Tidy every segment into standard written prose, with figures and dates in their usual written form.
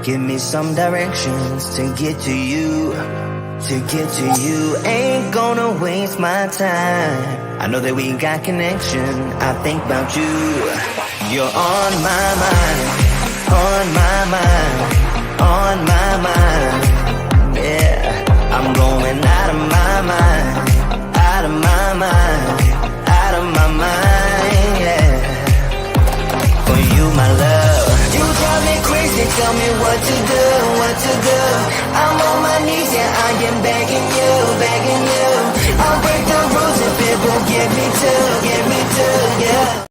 Give me some directions to get to you. To get to you, ain't gonna waste my time. I know that we got connection. I think about you. You're on my mind, on my mind, on my mind. Yeah, I'm going out of my mind, out of my mind, out of my mind. Yeah, for you, my love. You drive me crazy, tell me what to do, what to do. I'm on my knees, yeah, I am begging you, begging you. I'll break the rules if it will get me to, yeah.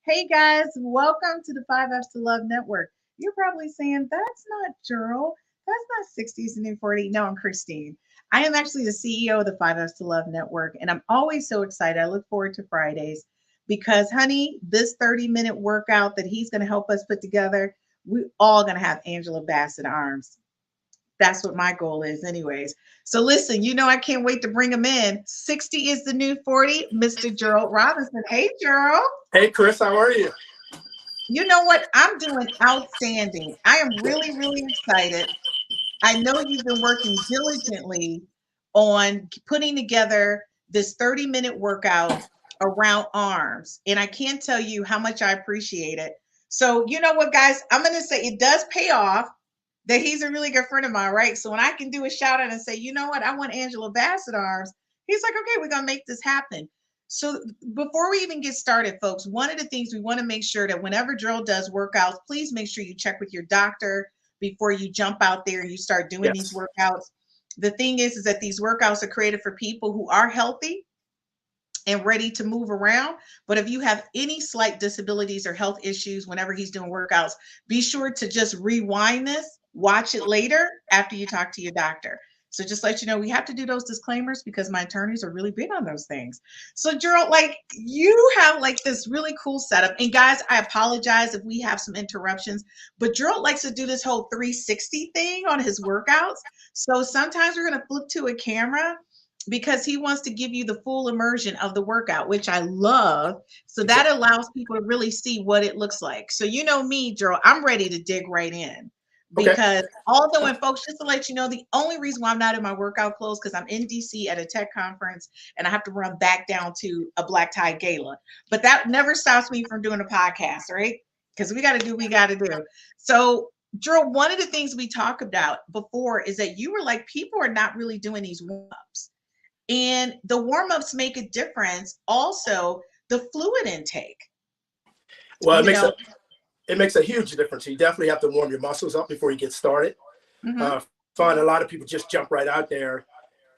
Hey guys, welcome to the 5Fs to Love Network. You're probably saying, that's not Gerald, that's not 60s and 40. No, I'm Christine. I am actually the CEO of the 5Fs to Love Network, and I'm always so excited. I look forward to Fridays because, honey, this 30-minute workout that he's going to help us put together, we all going to have Angela Bassett arms. That's what my goal is anyways. So listen, I can't wait to bring him in. 60 is the new 40, Mr. Gerald Robinson. Hey, Gerald. Hey, Chris, how are you? You know what? I'm doing outstanding. I am really, really excited. I know you've been working diligently on putting together this 30-minute workout around arms. And I can't tell you how much I appreciate it. So you know what, guys? I'm going to say it does pay off that he's a really good friend of mine, right? So when I can do a shout out and say, you know what, I want Angela Bassett arms, he's like, okay, we're going to make this happen. So before we even get started, folks, one of the things we want to make sure that whenever Gerald does workouts, please make sure you check with your doctor before you jump out there and you start doing these workouts. The thing is that these workouts are created for people who are healthy and ready to move around. But if you have any slight disabilities or health issues whenever he's doing workouts, be sure to just rewind this, watch it later after you talk to your doctor. So just let you know, we have to do those disclaimers because my attorneys are really big on those things. So Gerald, you have this really cool setup. And guys, I apologize if we have some interruptions, but Gerald likes to do this whole 360 thing on his workouts. So sometimes we're going to flip to a camera because he wants to give you the full immersion of the workout, which I love. So that allows people to really see what it looks like. So you know me, Gerald, I'm ready to dig right in. Because although, and folks, just to let you know, the only reason why I'm not in my workout clothes, because I'm in DC at a tech conference and I have to run back down to a black tie gala. But that never stops me from doing a podcast, right? Because we got to do what we got to do. So, Gerald, one of the things we talked about before is that you were like, people are not really doing these warm-ups. And the warm-ups make a difference. Also, the fluid intake. Well, it makes a huge difference. You definitely have to warm your muscles up before you get started. Find a lot of people just jump right out there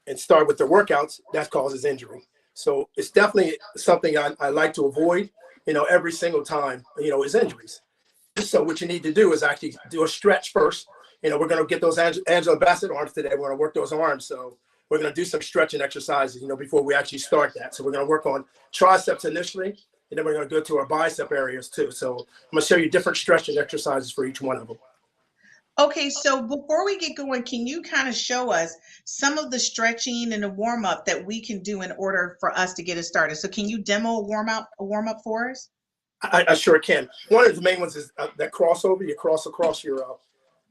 and start with their workouts. That causes injury. So it's definitely something I like to avoid, every single time, is injuries. So what you need to do is actually do a stretch first. We're going to get those Angela Bassett arms today. We're going to work those arms. So we're going to do some stretching exercises, before we actually start that. So we're going to work on triceps initially. And then we're going to go to our bicep areas too. So I'm going to show you different stretching exercises for each one of them. Okay, so before we get going, can you kind of show us some of the stretching and the warm up that we can do in order for us to get it started? So can you demo a warm up for us? I sure can. One of the main ones is that crossover. You cross across your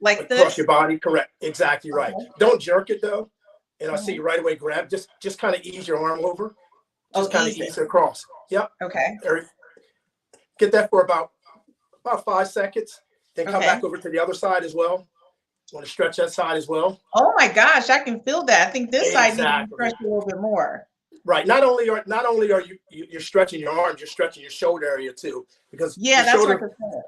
across your body. Correct. Exactly right. Okay. Don't jerk it though. And I'll see you right away. Grab. Just kind of ease your arm over. Just kind of ease it across. Yep. Okay. Get that for about 5 seconds. Then come back over to the other side as well. Want to stretch that side as well. Oh my gosh, I can feel that. I think this side needs to stretch a little bit more. Right. Not only are you're stretching your arms, you're stretching your shoulder area too. Because that's what I prefer.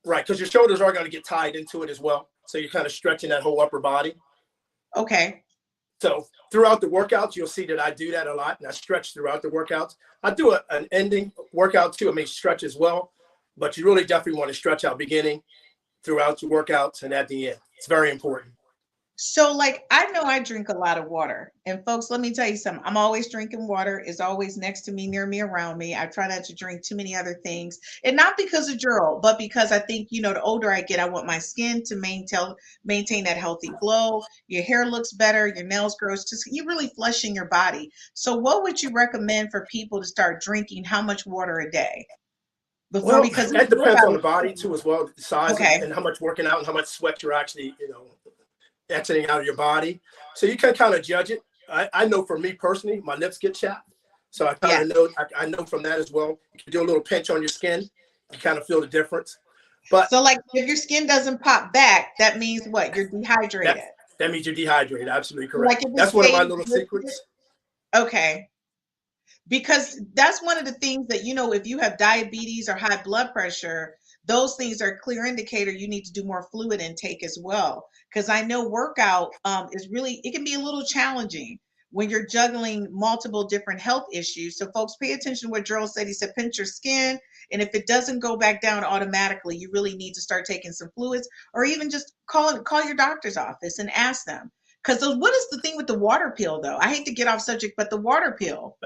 Right, because your shoulders are going to get tied into it as well. So you're kind of stretching that whole upper body. Okay. So throughout the workouts, you'll see that I do that a lot, and I stretch throughout the workouts. I do an ending workout too. I may stretch as well, but you really definitely want to stretch out beginning, throughout your workouts, and at the end. It's very important. So I know I drink a lot of water, and folks, let me tell you something. I'm always drinking water. It's always next to me, near me, around me. I try not to drink too many other things, and not because of Gerald, but because I think, the older I get, I want my skin to maintain that healthy glow. Your hair looks better, your nails grow. You're really flushing your body. So what would you recommend for people to start drinking? How much water a day? before, Well, because that depends on the body too, as well, the size okay. and how much working out and how much sweat you're actually, exiting out of your body. So you can kind of judge it. I know for me personally, my lips get chapped. So I kind of know, I know from that as well. You can do a little pinch on your skin. You kind of feel the difference. But so like if your skin doesn't pop back, that means what? You're dehydrated. That means you're dehydrated. Absolutely correct. Like if That's it one of my stays little liquid, secrets. okay. Because that's one of the things that, if you have diabetes or high blood pressure, those things are a clear indicator you need to do more fluid intake as well. Because I know workout is really, it can be a little challenging when you're juggling multiple different health issues. So folks, pay attention to what Gerald said. He said, pinch your skin. And if it doesn't go back down automatically, you really need to start taking some fluids, or even just call your doctor's office and ask them. Because what is the thing with the water pill, though? I hate to get off subject, but the water pill.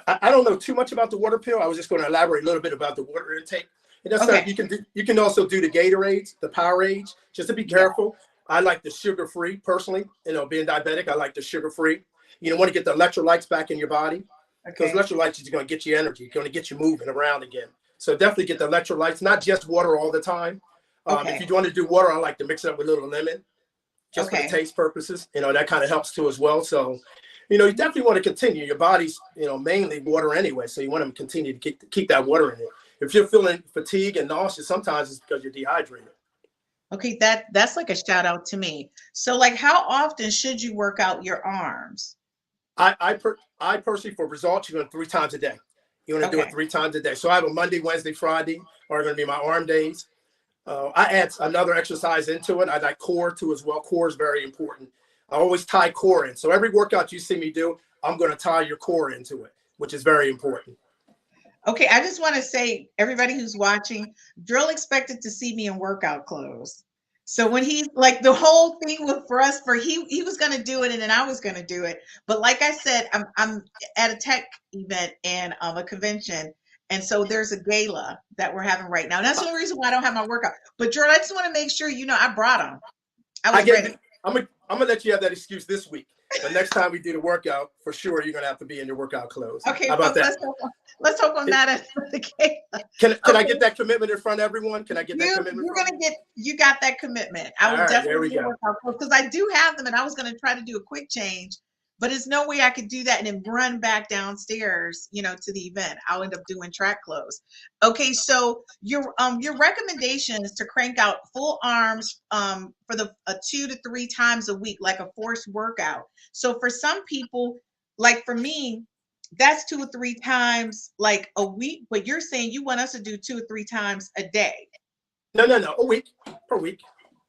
I don't know too much about the water pill. I was just going to elaborate a little bit about the water intake. And that's Okay. You can also do the Gatorades, the Powerades, just to be careful. Yeah. I like the sugar-free personally. Being diabetic, I like the sugar-free. You want to get the electrolytes back in your body. Because electrolytes is going to get you energy, going to get you moving around again. So definitely get the electrolytes, not just water all the time. If you want to do water, I like to mix it up with a little lemon, just for the taste purposes. That kind of helps too as well. So, you definitely want to continue. Your body's, mainly water anyway. So you want to continue to keep that water in it. If you're feeling fatigue and nauseous, sometimes it's because you're dehydrated. Okay, that's like a shout out to me. So like, how often should you work out your arms? I personally, for results, you're going 3 times a day. You want to do it 3 times a day. So I have a Monday, Wednesday, Friday are going to be my arm days. I add another exercise into it. I like core too as well. Core is very important. I always tie core in. So every workout you see me do, I'm going to tie your core into it, which is very important. Okay, I just want to say, everybody who's watching, Drill expected to see me in workout clothes. So when he's like, the whole thing he was going to do it and then I was going to do it. But like I said, I'm at a tech event and a convention. And so there's a gala that we're having right now. And that's the only reason why I don't have my workout. But Jordan, I just want to make sure, I brought them. I was ready. I'm gonna let you have that excuse this week. But next time we do the workout, for sure, you're gonna have to be in your workout clothes. Okay, how about that? Let's hope I'm not at the gala. Can I get that commitment in front of everyone? Can I get that commitment? You got that commitment. I will definitely do workout clothes, because I do have them, and I was going to try to do a quick change, but there's no way I could do that and then run back downstairs, to the event. I'll end up doing track clothes. Okay, so your recommendation is to crank out full arms for the 2 to 3 times a week, like a forced workout. So for some people, like for me, that's 2 or 3 times like a week, but you're saying you want us to do 2 or 3 times a day. No, a week, per week.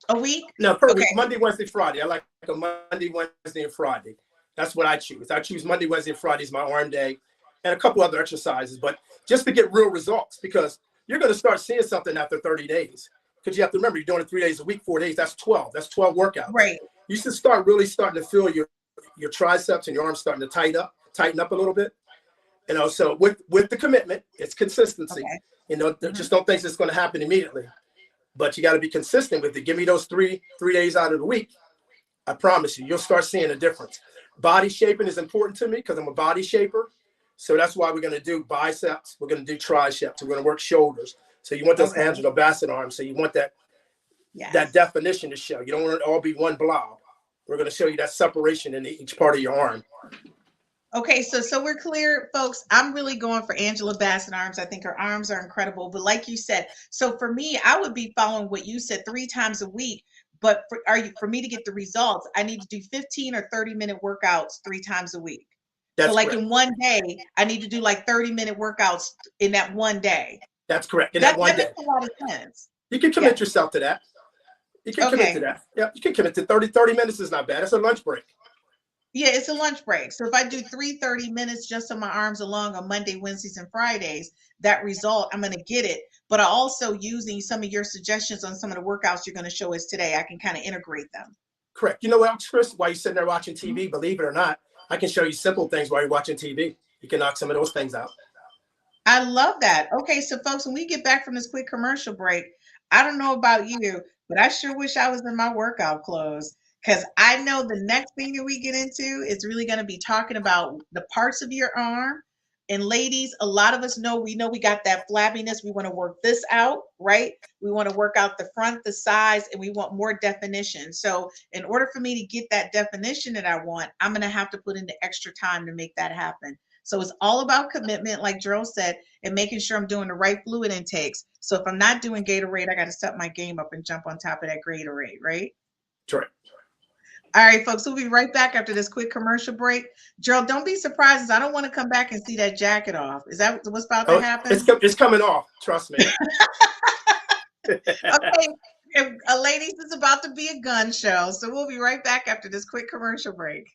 A week? No, per week. Monday, Wednesday, Friday. I like a Monday, Wednesday, and Friday. That's what I choose. I choose Monday, Wednesday, and Friday is my arm day, and a couple other exercises, but just to get real results, because you're going to start seeing something after 30 days. Because you have to remember, you're doing it 3 days a week, 4 days. That's 12. That's 12 workouts. Right. You should start to feel your triceps and your arms starting to tighten up a little bit. So with the commitment, it's consistency. Just don't think it's going to happen immediately, but you got to be consistent with it. Give me those three days out of the week. I promise you'll start seeing a difference. Body shaping is important to me because I'm a body shaper. So that's why we're going to do biceps. We're going to do triceps. We're going to work shoulders. So you want those Angela Bassett arms. So you want that definition to show. You don't want it to all be one blob. We're going to show you that separation in each part of your arm. Okay, so we're clear, folks. I'm really going for Angela Bassett arms. I think her arms are incredible. But like you said, so for me, I would be following what you said 3 times a week. But for me to get the results, I need to do 15 or 30-minute workouts 3 times a week. That's so like correct. In one day, I need to do like 30-minute workouts in that one day. That's correct. That one day. Makes a lot of sense. You can commit yourself to that. You can commit to that. Yeah, you can commit to 30 minutes is not bad. It's a lunch break. Yeah, it's a lunch break. So if I do 30 minutes just on my arms along on Monday, Wednesdays, and Fridays, that result, I'm going to get it. But I also, using some of your suggestions on some of the workouts you're going to show us today, I can kind of integrate them. Correct. You know what, Chris, while you're sitting there watching TV, believe it or not, I can show you simple things while you're watching TV. You can knock some of those things out. I love that. Okay, so folks, when we get back from this quick commercial break, I don't know about you, but I sure wish I was in my workout clothes. Because I know the next thing that we get into is really going to be talking about the parts of your arm And ladies, a lot of us know we got that flabbiness. We want to work this out, right? We want to work out the front, the sides, and we want more definition. So in order for me to get that definition that I want, I'm going to have to put in the extra time to make that happen. So it's all about commitment, like Gerald said, and making sure I'm doing the right fluid intakes. So if I'm not doing Gatorade, I got to step my game up and jump on top of that Gatorade, right? That's right. All right, folks, we'll be right back after this quick commercial break. Gerald, don't be surprised. I don't want to come back and see that jacket off. Is that what's about to happen? It's coming off. Trust me. Okay, ladies, it's about to be a gun show. So we'll be right back after this quick commercial break.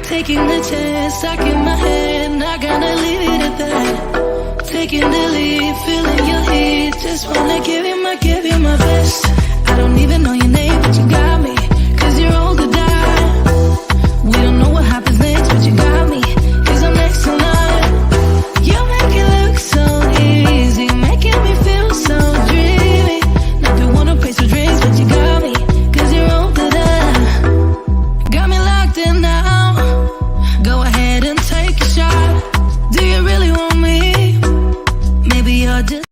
Taking the chance, stuck in my head, not gonna leave it at that. Taking the lead, feeling your heat, just wanna give you my best. I don't even know your name, but you got me, 'cause you're all to die. We don't know what happens next, but you got me, 'cause I'm next to none. You make it look so easy, making me feel so dreamy. Never wanna pay for drinks, but you got me, 'cause you're all to die. Got me locked in now. Go ahead and take a shot. Do you really want me? Maybe you're just...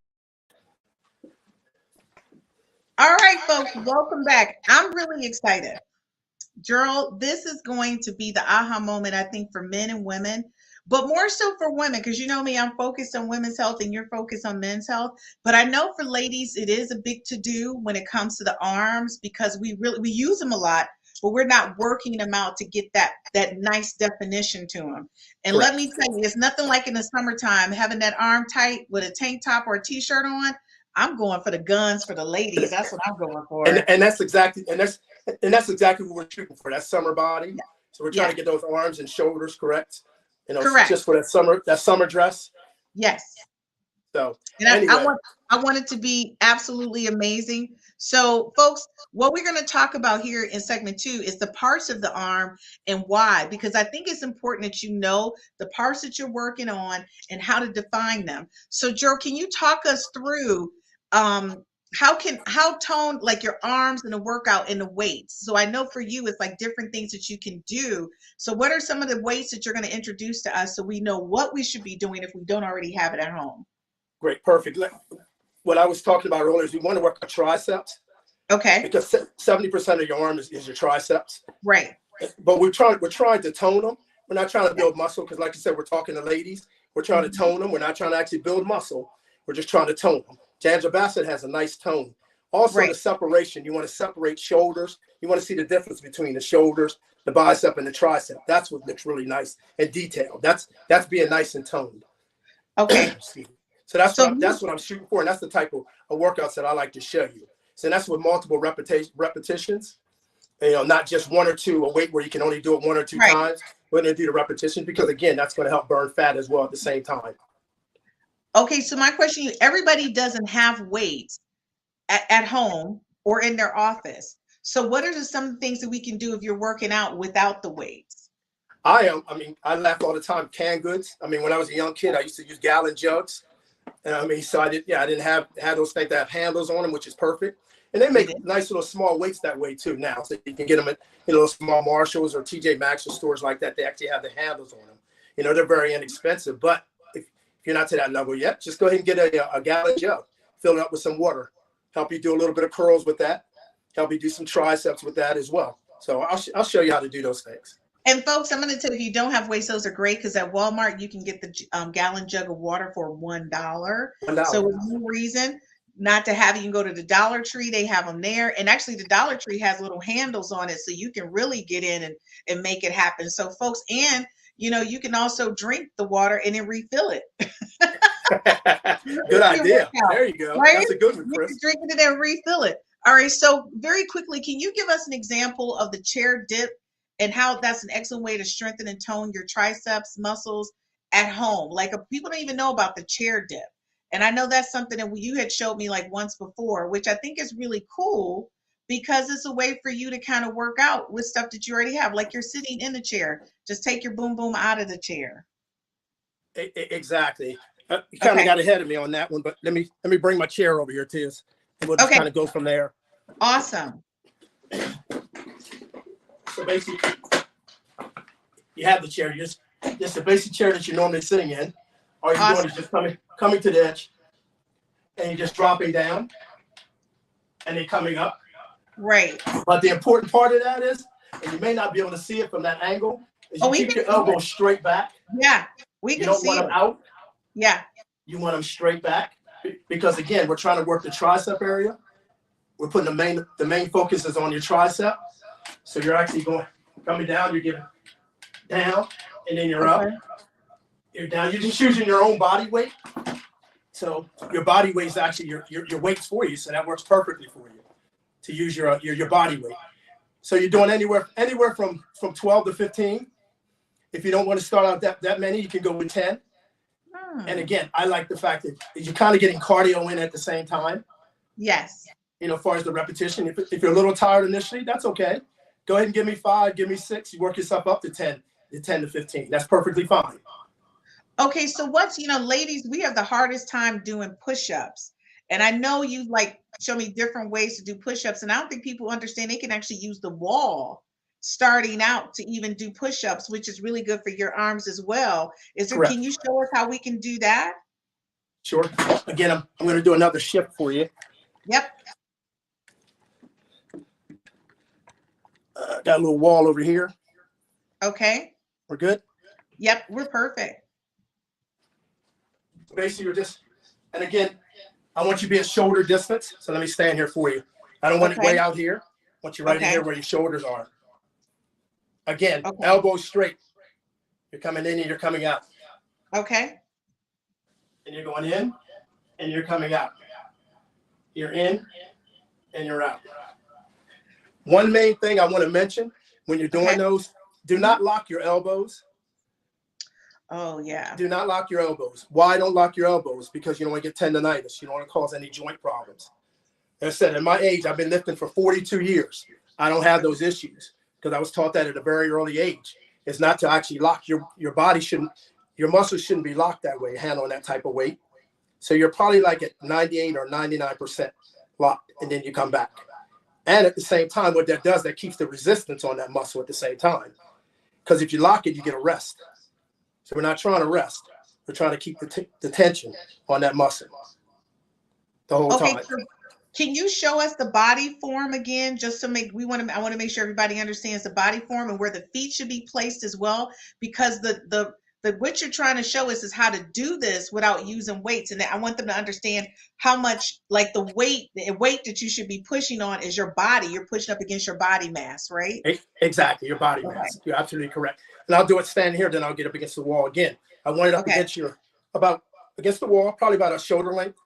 All right, folks, welcome back. I'm really excited. Gerald, this is going to be the aha moment, I think, for men and women, but more so for women, because you know me, I'm focused on women's health and you're focused on men's health. But I know for ladies, it is a big to-do when it comes to the arms, because we use them a lot, but we're not working them out to get that nice definition to them. And Correct. let me tell you, it's nothing like in the summertime, having that arm tight with a tank top or a t-shirt on. I'm going for the guns for the ladies. That's what I'm going for. And that's exactly what we're shooting for. That summer body. Yeah. So we're trying to get those arms and shoulders correct. You know, correct. Just for that summer dress. Yes. So and anyway. I want it to be absolutely amazing. So, folks, what we're going to talk about here in segment 2 is the parts of the arm and why, because I think it's important that you know the parts that you're working on and how to define them. So, Joe, can you talk us through how toned, like your arms and the workout and the weights? So I know for you, it's like different things that you can do. So what are some of the weights that you're going to introduce to us so we know what we should be doing if we don't already have it at home? Great. Perfect. What I was talking about earlier is we want to work on triceps. Okay. Because 70% of your arm is your triceps. Right. But we're trying to tone them. We're not trying to build muscle because, like you said, we're talking to ladies. We're trying to tone them. We're not trying to actually build muscle. We're just trying to tone them. Jandra Bassett has a nice tone. Also, the separation. You want to separate shoulders. You want to see the difference between the shoulders, the bicep, and the tricep. That's what looks really nice and detailed. That's being nice and toned. Okay. So that's what I'm shooting for, and that's the type of workouts that I like to show you. So that's with multiple repetitions. You know, not just one or two, a weight where you can only do it one or two times. We're going to do the repetition because, again, that's going to help burn fat as well at the same time. Okay, so my question, everybody doesn't have weights at home or in their office. So what are some things that we can do if you're working out without the weights? I laugh all the time, canned goods. I mean, when I was a young kid, I used to use gallon jugs. So I didn't have those things that have handles on them, which is perfect. And they make nice little small weights that way too now. So you can get them at, small Marshalls or TJ Maxx or stores like that. They actually have the handles on them. They're very inexpensive. But if you're not to that level yet, just go ahead and get a gallon jug, fill it up with some water, help you do a little bit of curls with that, help you do some triceps with that as well. So I'll show you how to do those things. And folks, I'm going to tell you, if you don't have weights, those are great because at Walmart, you can get the gallon jug of water for $1. $1. So with no reason not to have it. You can go to the Dollar Tree. They have them there. And actually, the Dollar Tree has little handles on it so you can really get in and make it happen. So folks, and you can also drink the water and then refill it. Good idea. There you go. Right? That's a good one, Chris. You can drink it and refill it. All right. So very quickly, can you give us an example of the chair dip and how that's an excellent way to strengthen and tone your triceps muscles at home? Like people don't even know about the chair dip And I know that's something that you had showed me like once before, which I think is really cool because it's a way for you to kind of work out with stuff that you already have. Like you're sitting in the chair, just take your boom boom out of the chair. Exactly. You kind of got ahead of me on that one, but let me bring my chair over here, Tiz, and we'll just kind of go from there. Awesome. So basically, you have the chair. Just the basic chair that you're normally sitting in. All you're doing is just coming to the edge, and you're just dropping down, and then coming up. Right. But the important part of that is, and you may not be able to see it from that angle, is you keep your elbows straight back. Yeah, we can see it. You don't want them out. Yeah. You want them straight back because again, we're trying to work the tricep area. We're putting the main focus is on your tricep. So you're actually coming down, you're giving down, and then you're up. You're down. You're just using your own body weight. So your body weight is actually your weight's for you. So that works perfectly for you to use your body weight. So you're doing anywhere from 12 to 15. If you don't want to start out that many, you can go with 10. And again, I like the fact that you're kind of getting cardio in at the same time. Yes. You know, as far as the repetition, if you're a little tired initially, that's okay. Go ahead and give me 5, give me 6. You work yourself up to 10 to 15. That's perfectly fine. Okay, so ladies, we have the hardest time doing push-ups. And I know you show me different ways to do push-ups. And I don't think people understand they can actually use the wall starting out to even do push-ups, which is really good for your arms as well. Correct. Can you show us how we can do that? Sure. Again, I'm going to do another shift for you. Yep. Got a little wall over here. Okay. We're good? Yep, we're perfect. Basically, and again, I want you to be at shoulder distance. So let me stand here for you. I don't want you way out here. I want you right in here where your shoulders are. Again, elbows straight. You're coming in and you're coming out. Okay. And you're going in and you're coming out. You're in and you're out. One main thing I want to mention when you're doing those, do not lock your elbows. Oh, yeah. Do not lock your elbows. Why don't lock your elbows? Because you don't want to get tendonitis. You don't want to cause any joint problems. As I said, at my age, I've been lifting for 42 years. I don't have those issues because I was taught that at a very early age. It's not to actually lock your body your muscles shouldn't be locked that way, handling that type of weight. So you're probably like at 98 or 99% locked, and then you come back. And at the same time, what that does, that keeps the resistance on that muscle at the same time. Because if you lock it, you get a rest. So we're not trying to rest. We're trying to keep the tension on that muscle the whole time. So can you show us the body form again, just to I want to make sure everybody understands the body form and where the feet should be placed as well, because the what you're trying to show us is how to do this without using weights. And I want them to understand how much the weight that you should be pushing on is your body. You're pushing up against your body mass, right? Exactly, your body mass. You're absolutely correct. And I'll do it standing here, then I'll get up against the wall again. I want it up against against the wall, probably about a shoulder length,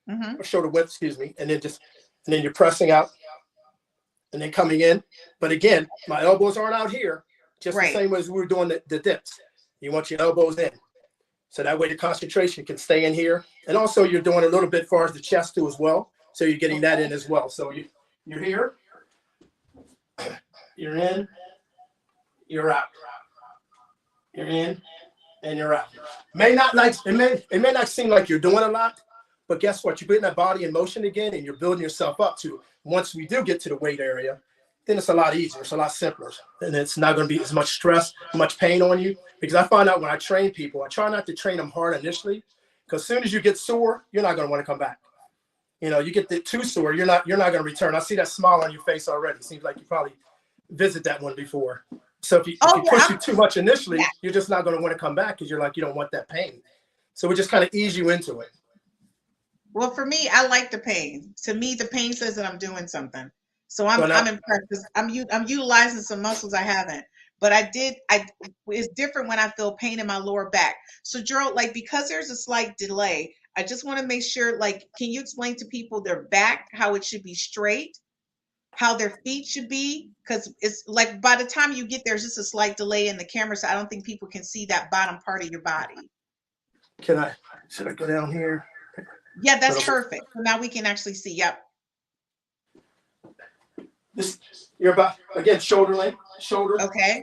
or shoulder width, excuse me. And then you're pressing out and then coming in. But again, my elbows aren't out here, just the same way as we were doing the dips. You want your elbows in. So that way the concentration can stay in here. And also you're doing a little bit as far as the chest too as well. So you're getting that in as well. So you're here, you're in, you're out. You're in and you're out. It may not seem like you're doing a lot, but guess what? You're putting that body in motion again and you're building yourself up to, once we do get to the weight area, then it's a lot easier. It's a lot simpler. And it's not going to be as much stress, much pain on you. Because I find out when I train people, I try not to train them hard initially, because as soon as you get sore, you're not going to want to come back. You know, you get too sore, you're not going to return. I see that smile on your face already. Seems like you probably visited that one before. So if you push you too much initially, you're just not going to want to come back because you don't want that pain. So we just kind of ease you into it. Well, for me, I like the pain. To me, the pain says that I'm doing something. So I'm impressed because I'm utilizing some muscles I haven't. But it's different when I feel pain in my lower back. So Gerald, because there's a slight delay, I just want to make sure, can you explain to people their back, how it should be straight, how their feet should be? Because it's by the time you get there, there's just a slight delay in the camera. So I don't think people can see that bottom part of your body. Should I go down here? Yeah, that's perfect. So now we can actually see. Yep. This, you're about, again, shoulder length, shoulder. Okay.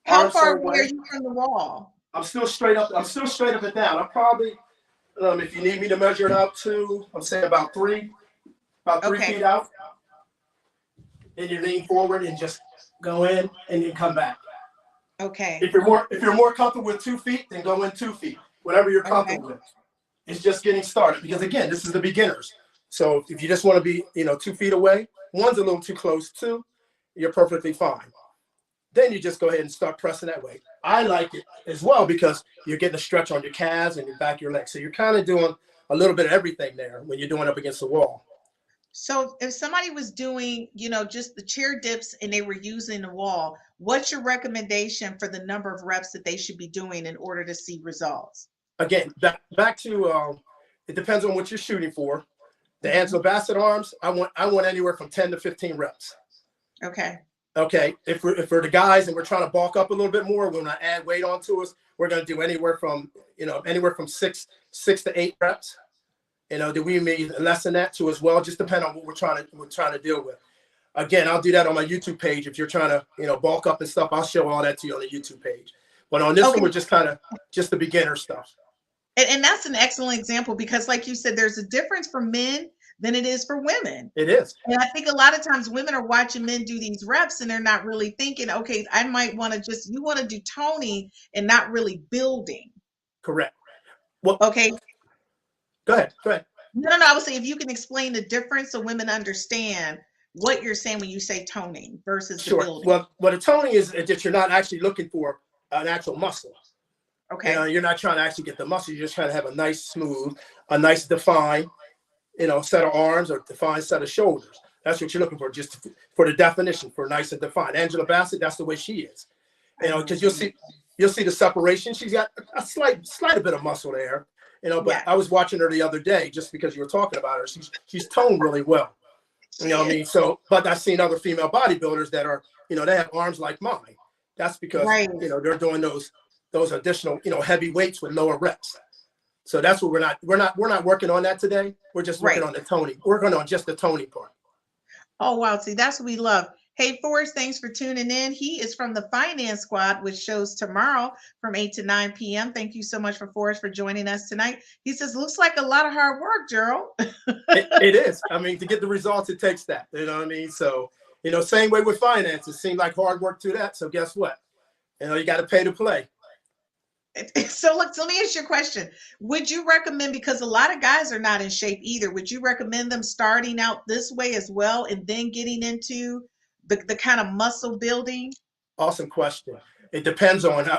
How far away are away. you from the wall? I'm still straight up and down. I'm probably, if you need me to measure it out to, I'm saying about 3 feet out. And you lean forward and just go in and then come back. Okay. If you're more comfortable with 2 feet, then go in 2 feet. Whatever you're comfortable with. It's just getting started, because again, this is the beginners. So if you just want to be, 2 feet away, one's a little too close, 2, you're perfectly fine. Then you just go ahead and start pressing that way. I like it as well because you're getting a stretch on your calves and your back of your legs. So you're kind of doing a little bit of everything there when you're doing up against the wall. So if somebody was doing, just the chair dips and they were using the wall, what's your recommendation for the number of reps that they should be doing in order to see results? Again, back to it depends on what you're shooting for. The Angela Bassett arms, I want anywhere from 10 to 15 reps. Okay. Okay. If we're the guys and we're trying to bulk up a little bit more, we're going to add weight onto us. We're going to do anywhere from 6 to 8 reps. Do we need less than that too as well? Just depend on what we're trying to deal with. Again, I'll do that on my YouTube page. If you're trying to, bulk up and stuff, I'll show all that to you on the YouTube page. But on this one, we're just the beginner stuff. And that's an excellent example because, like you said, there's a difference for men than it is for women. It is. And I think a lot of times women are watching men do these reps and they're not really thinking, okay, I might want to you want to do toning and not really building. Correct. Well, okay. Go ahead. No, I would say if you can explain the difference so women understand what you're saying when you say toning versus the building. Well, what a toning is that you're not actually looking for an actual muscle. Okay. You're not trying to actually get the muscle. You're just trying to have a nice smooth, a nice defined, set of arms or defined set of shoulders. That's what you're looking for, just for the definition, for nice and defined. Angela Bassett, that's the way she is. Because you'll see the separation. She's got a slight bit of muscle there. But I was watching her the other day just because you were talking about her. She's toned really well. You know what I mean? So, but I've seen other female bodybuilders that are, they have arms like mine. That's because, they're doing those additional, heavy weights with lower reps. So that's what we're not working on that today. We're just working on the toning. We're working on just the toning part. Oh, wow. See, that's what we love. Hey, Forrest, thanks for tuning in. He is from the Finance Squad, which shows tomorrow from 8 to 9 p.m. Thank you so much for Forrest for joining us tonight. He says, looks like a lot of hard work, Gerald. It is. I mean, to get the results, it takes that. You know what I mean? So, same way with finances. It seemed like hard work to that. So guess what? You got to pay to play. So look, let me ask you a question. Would you recommend, because a lot of guys are not in shape either, would you recommend them starting out this way as well and then getting into the kind of muscle building? Awesome question. It depends on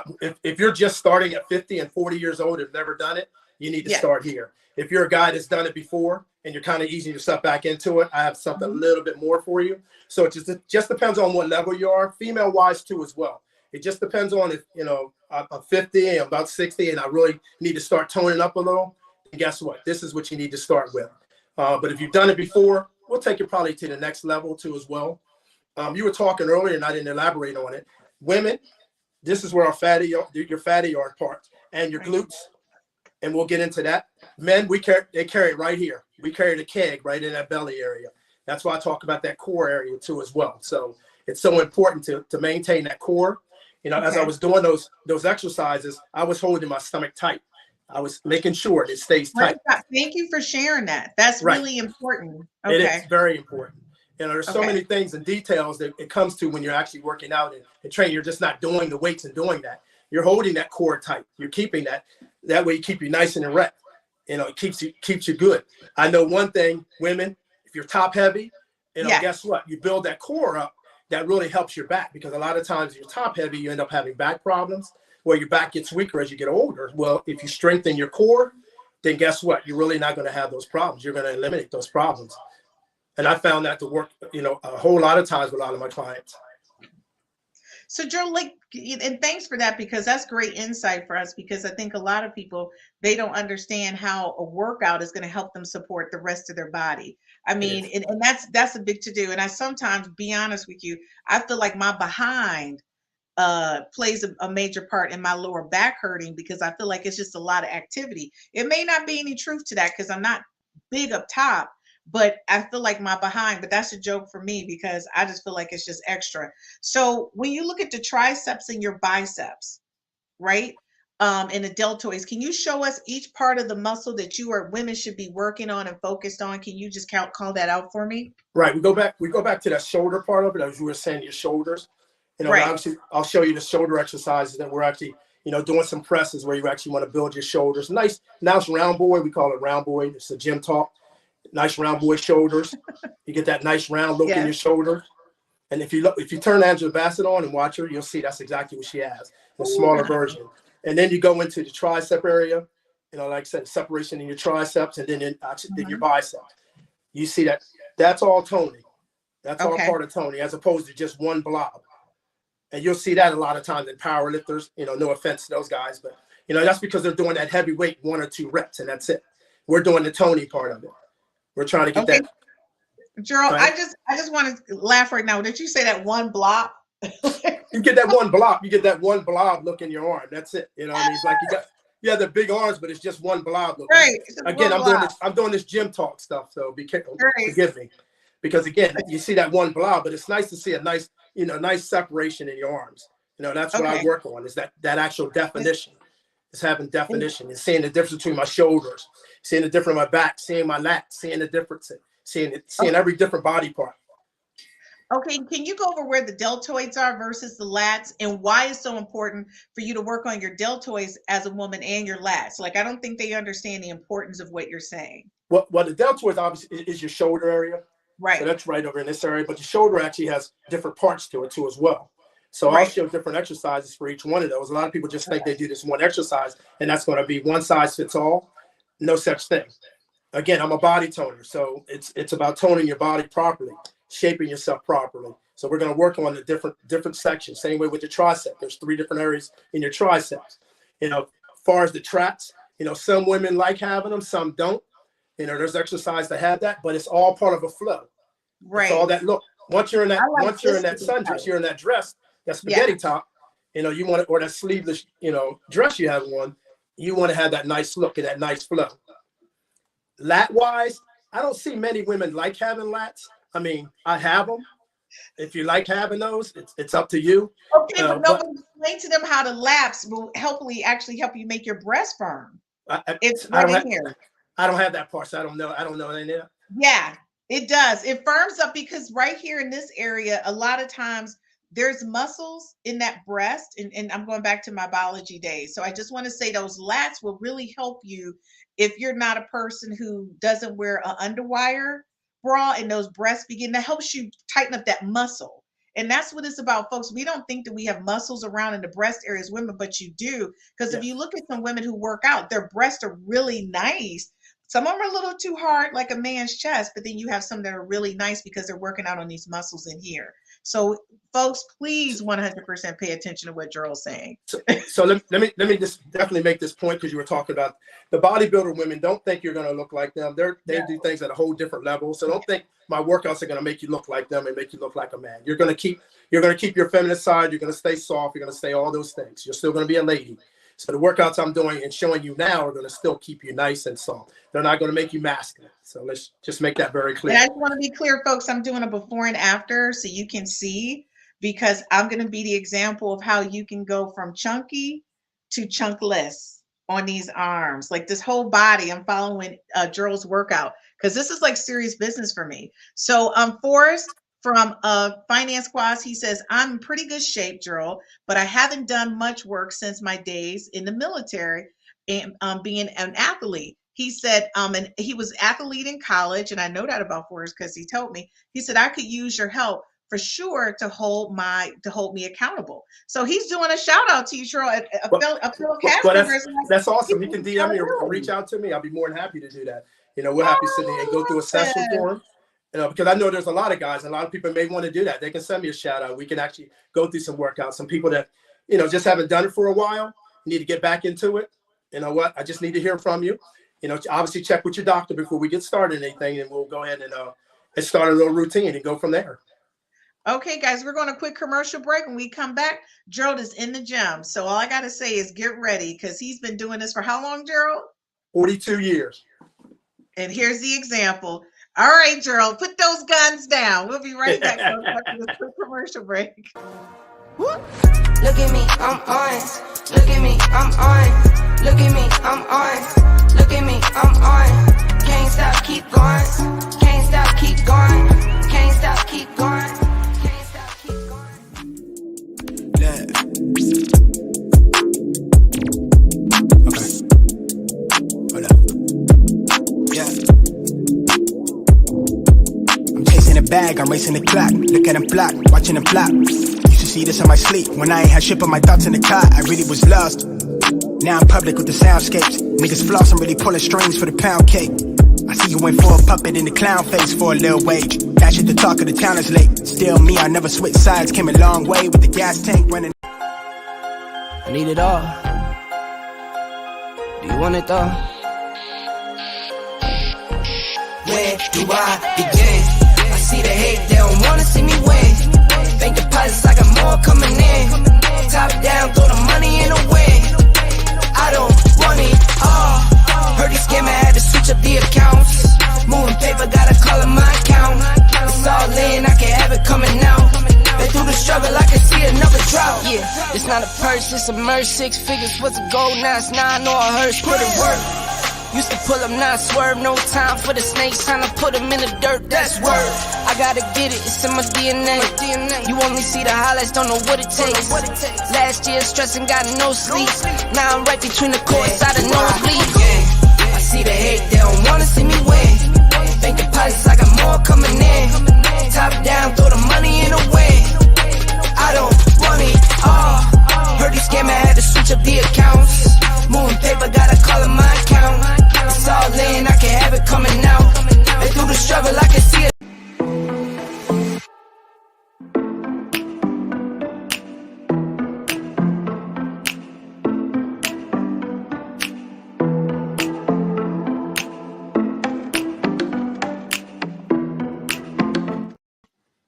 if you're just starting at 50 and 40 years old and have never done it, you need to start here. If you're a guy that's done it before and you're kind of easing yourself back into it, I have something a little bit more for you. So it just depends on what level you are, female wise too as well. It just depends on if, I'm 50, I'm about 60, and I really need to start toning up a little. And guess what? This is what you need to start with. But if you've done it before, we'll take you probably to the next level too as well. You were talking earlier, and I didn't elaborate on it. Women, this is where your fatty yard part and your glutes, and we'll get into that. Men, they carry it right here. We carry the keg right in that belly area. That's why I talk about that core area too as well. So it's so important to maintain that core. As I was doing those exercises, I was holding my stomach tight. I was making sure it stays tight. Thank you for sharing that. That's really important. Okay. It is very important. There's so many things and details that it comes to when you're actually working out and training. You're just not doing the weights and doing that. You're holding that core tight. You're keeping that. That way you keep you nice and erect. It keeps you good. I know one thing, women, if you're top heavy, guess what? You build that core up. That really helps your back, because a lot of times if you're top heavy, you end up having back problems where your back gets weaker as you get older. Well, if you strengthen your core, then guess what? You're really not going to have those problems. You're going to eliminate those problems. And I found that to work, a whole lot of times with a lot of my clients. So Joe, and thanks for that, because that's great insight for us, because I think a lot of people, they don't understand how a workout is going to help them support the rest of their body. I mean, and that's a big to do. And I sometimes, be honest with you, I feel like my behind plays a major part in my lower back hurting because I feel like it's just a lot of activity. It may not be any truth to that because I'm not big up top, but I feel like my behind, but that's a joke for me because I just feel like it's just extra. So when you look at the triceps and your biceps, right? And the deltoids, can you show us each part of the muscle that you or women should be working on and focused on? Can you just call that out for me? Right. We go back to that shoulder part of it, as you were saying, your shoulders. Right. Obviously, I'll show you the shoulder exercises that we're actually, doing some presses where you actually want to build your shoulders. Nice round boy. We call it round boy. It's a gym talk. Nice round boy shoulders. You get that nice round look in your shoulder. And if you turn Angela Bassett on and watch her, you'll see that's exactly what she has, a smaller version. And then you go into the tricep area, like I said, separation in your triceps, and then in your biceps. You see that's all toning. That's all part of toning, as opposed to just one blob. And you'll see that a lot of times in power lifters, no offense to those guys, but, that's because they're doing that heavy weight 1 or 2 reps, and that's it. We're doing the toning part of it. We're trying to get that. Gerald, I just want to laugh right now. Did you say that one blob? You get that one blob. You get that one blob look in your arm. That's it. It's like you have the big arms, but it's just one blob look. Right. Again, I'm doing this gym talk stuff, so be careful. Right. Forgive me, because again, you see that one blob, but it's nice to see a nice separation in your arms. That's what I work on, is that actual definition. It's having definition and seeing the difference between my shoulders, seeing the difference in my back, seeing my lats, seeing the difference, seeing every different body part. Okay, can you go over where the deltoids are versus the lats, and why it's so important for you to work on your deltoids as a woman and your lats? Like, I don't think they understand the importance of what you're saying. Well, the deltoids obviously is your shoulder area. Right. So that's right over in this area, but the shoulder actually has different parts to it too as well. So I'll show different exercises for each one of those. A lot of people just think they do this one exercise and that's going to be one size fits all. No such thing. Again, I'm a body toner, so it's about toning your body properly, shaping yourself properly. So we're going to work on the different sections. Same way with the tricep. There's 3 different areas in your triceps. As far as the traps, some women like having them, some don't. There's exercise to have that, but it's all part of a flow. Right. It's all that look. Once you're in that sundress, you're in that dress, that spaghetti top, you want it, or that sleeveless, dress you have on, you want to have that nice look and that nice flow. Lat wise, I don't see many women like having lats. I mean, I have them. If you like having those, it's up to you. Okay, but explain to them how the lats will actually help you make your breast firm. It's right in here. I don't have that part, so I don't know any of that. Yeah, it does. It firms up because right here in this area, a lot of times there's muscles in that breast, and I'm going back to my biology days. So I just want to say those lats will really help you if you're not a person who doesn't wear an underwire bra, and those breasts that helps you tighten up that muscle. And that's what it's about, folks. We don't think that we have muscles around in the breast areas, women, but you do. Because if you look at some women who work out, their breasts are really nice. Some of them are a little too hard, like a man's chest, but then you have some that are really nice because they're working out on these muscles in here. So, folks, please 100% pay attention to what Gerald's saying. So let me just definitely make this point, because you were talking about the bodybuilder women. Don't think you're going to look like them. They do things at a whole different level. So don't think my workouts are going to make you look like them and make you look like a man. You're going to keep your feminine side. You're going to stay soft. You're going to stay all those things. You're still going to be a lady. So the workouts I'm doing and showing you now are going to still keep you nice and soft. They're not going to make you masculine. So let's just make that very clear. And I just want to be clear, folks, I'm doing a before and after so you can see, because I'm going to be the example of how you can go from chunky to chunkless on these arms. Like this whole body, I'm following Gerald's workout, because this is like serious business for me. So Forrest from Finance Squads, he says, I'm in pretty good shape, Gerald, but I haven't done much work since my days in the military and being an athlete. He said, and he was athlete in college, and I know that about Forrest because he told me. He said, I could use your help for sure to hold me accountable. So he's doing a shout out to you, Gerald. That's awesome. You can DM me or reach out to me. I'll be more than happy to do that. We're happy to sit there and go through a session for him. Because I know there's a lot of guys, and a lot of people may want to do that. They can send me a shout out. We can actually go through some workouts. Some people that, just haven't done it for a while, need to get back into it. You know what? I just need to hear from you. Obviously check with your doctor before we get started anything, and we'll go ahead and start a little routine and go from there. Okay, guys, we're going to quick commercial break. When we come back, Gerald is in the gym. So all I got to say is get ready because he's been doing this for how long, Gerald? 42 years. And here's the example. All right, Gerald, put those guns down. We'll be right back after this quick commercial break. Look at me, I'm on. Look at me, I'm on. Look at me, I'm on. Look at me, I'm on. Can't stop, keep going. Can't stop, keep going. Can't stop, keep going. Can't stop, keep going. Yeah. Okay. Hold up. Yeah. I'm chasing a bag, I'm racing the clock. Look at them block, watching them flop. See this in my sleep. When I ain't had shit but my thoughts in the car, I really was lost. Now I'm public with the soundscapes. Niggas floss, I'm really pulling strings for the pound cake. I see you went for a puppet in the clown face for a little wage. That shit the talk of the town is late. Still me, I never switch sides. Came a long way with the gas tank running. I need it all. Do you want it all? Where do I begin? I see the hate, they don't wanna see me win. Bank deposits, I got more coming in. Top down, throw the money in the wind. I don't want it all. Heard the scammer had to switch up the accounts. Moving paper, gotta call it my account. It's all in, I can have it coming out. Been through the struggle, I can see another drought. Yeah, it's not a purse, it's a merch. 6 figures was a gold, now it's 9, no I heard, put it work. Used to pull up, not swerve, no time for the snakes, trying to put them in the dirt, that's word. I gotta get it, it's in my DNA. You only see the highlights, don't know what it takes. Last year stressing, got no sleep. Now I'm right between the courts, out of nosebleed. I see the hate, they don't wanna see me win. Bank deposits, I got more coming in. Top down, throw the money in the wind. I don't want it all. Heard the scammer had to switch up the accounts. Moving paper, gotta call it my account. It's all in, I can have it coming out. And through the struggle, I can see it.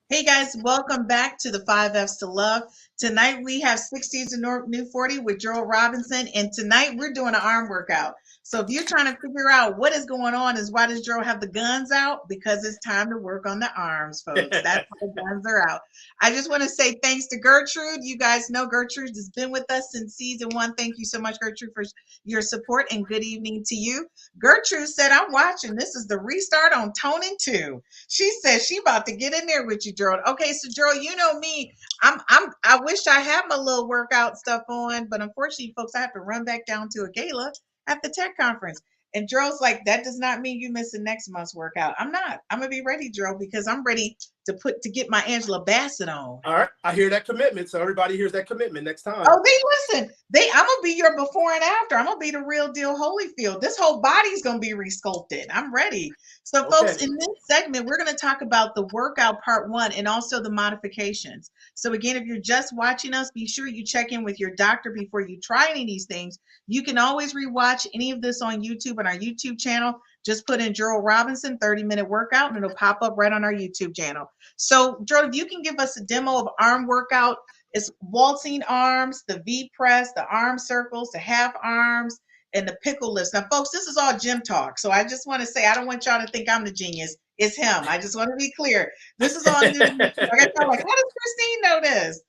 Hey guys, welcome back to the 5 F's to Love. Tonight we have 60s to New 40 with Gerald Robinson, and tonight we're doing an arm workout. So if you're trying to figure out what is going on, is why does Gerald have the guns out? Because it's time to work on the arms, folks. That's why the guns are out. I just want to say thanks to Gertrude. You guys know Gertrude has been with us since season 1. Thank you so much, Gertrude, for your support, and good evening to you. Gertrude said, I'm watching. This is the restart on Tonin 2. She said she about to get in there with you, Gerald. Okay, so Gerald, you know me. I wish I had my little workout stuff on, but unfortunately, folks, I have to run back down to a gala at the tech conference. And Gerald's like, that does not mean you miss the next month's workout. I'm not. I'm gonna be ready, Gerald, because I'm ready to get my Angela Bassett on. All right, I hear that commitment. So everybody hears that commitment next time. Oh, listen. I'm gonna be your before and after. I'm gonna be the real deal Holyfield. This whole body's gonna be resculpted. I'm ready. So, folks, in this segment, we're gonna talk about the workout part 1 and also the modifications. So again, if you're just watching us, be sure you check in with your doctor before you try any of these things. You can always rewatch any of this on YouTube on our YouTube channel. Just put in Gerald Robinson 30-minute workout and it'll pop up right on our YouTube channel. So Gerald, if you can give us a demo of arm workout, it's waltzing arms, the V press, the arm circles, the half arms, and the pickle lifts. Now, folks, this is all gym talk. So I just want to say, I don't want y'all to think I'm the genius. It's him. I just want to be clear. This is all new. I got y'all like, how does Christine know this?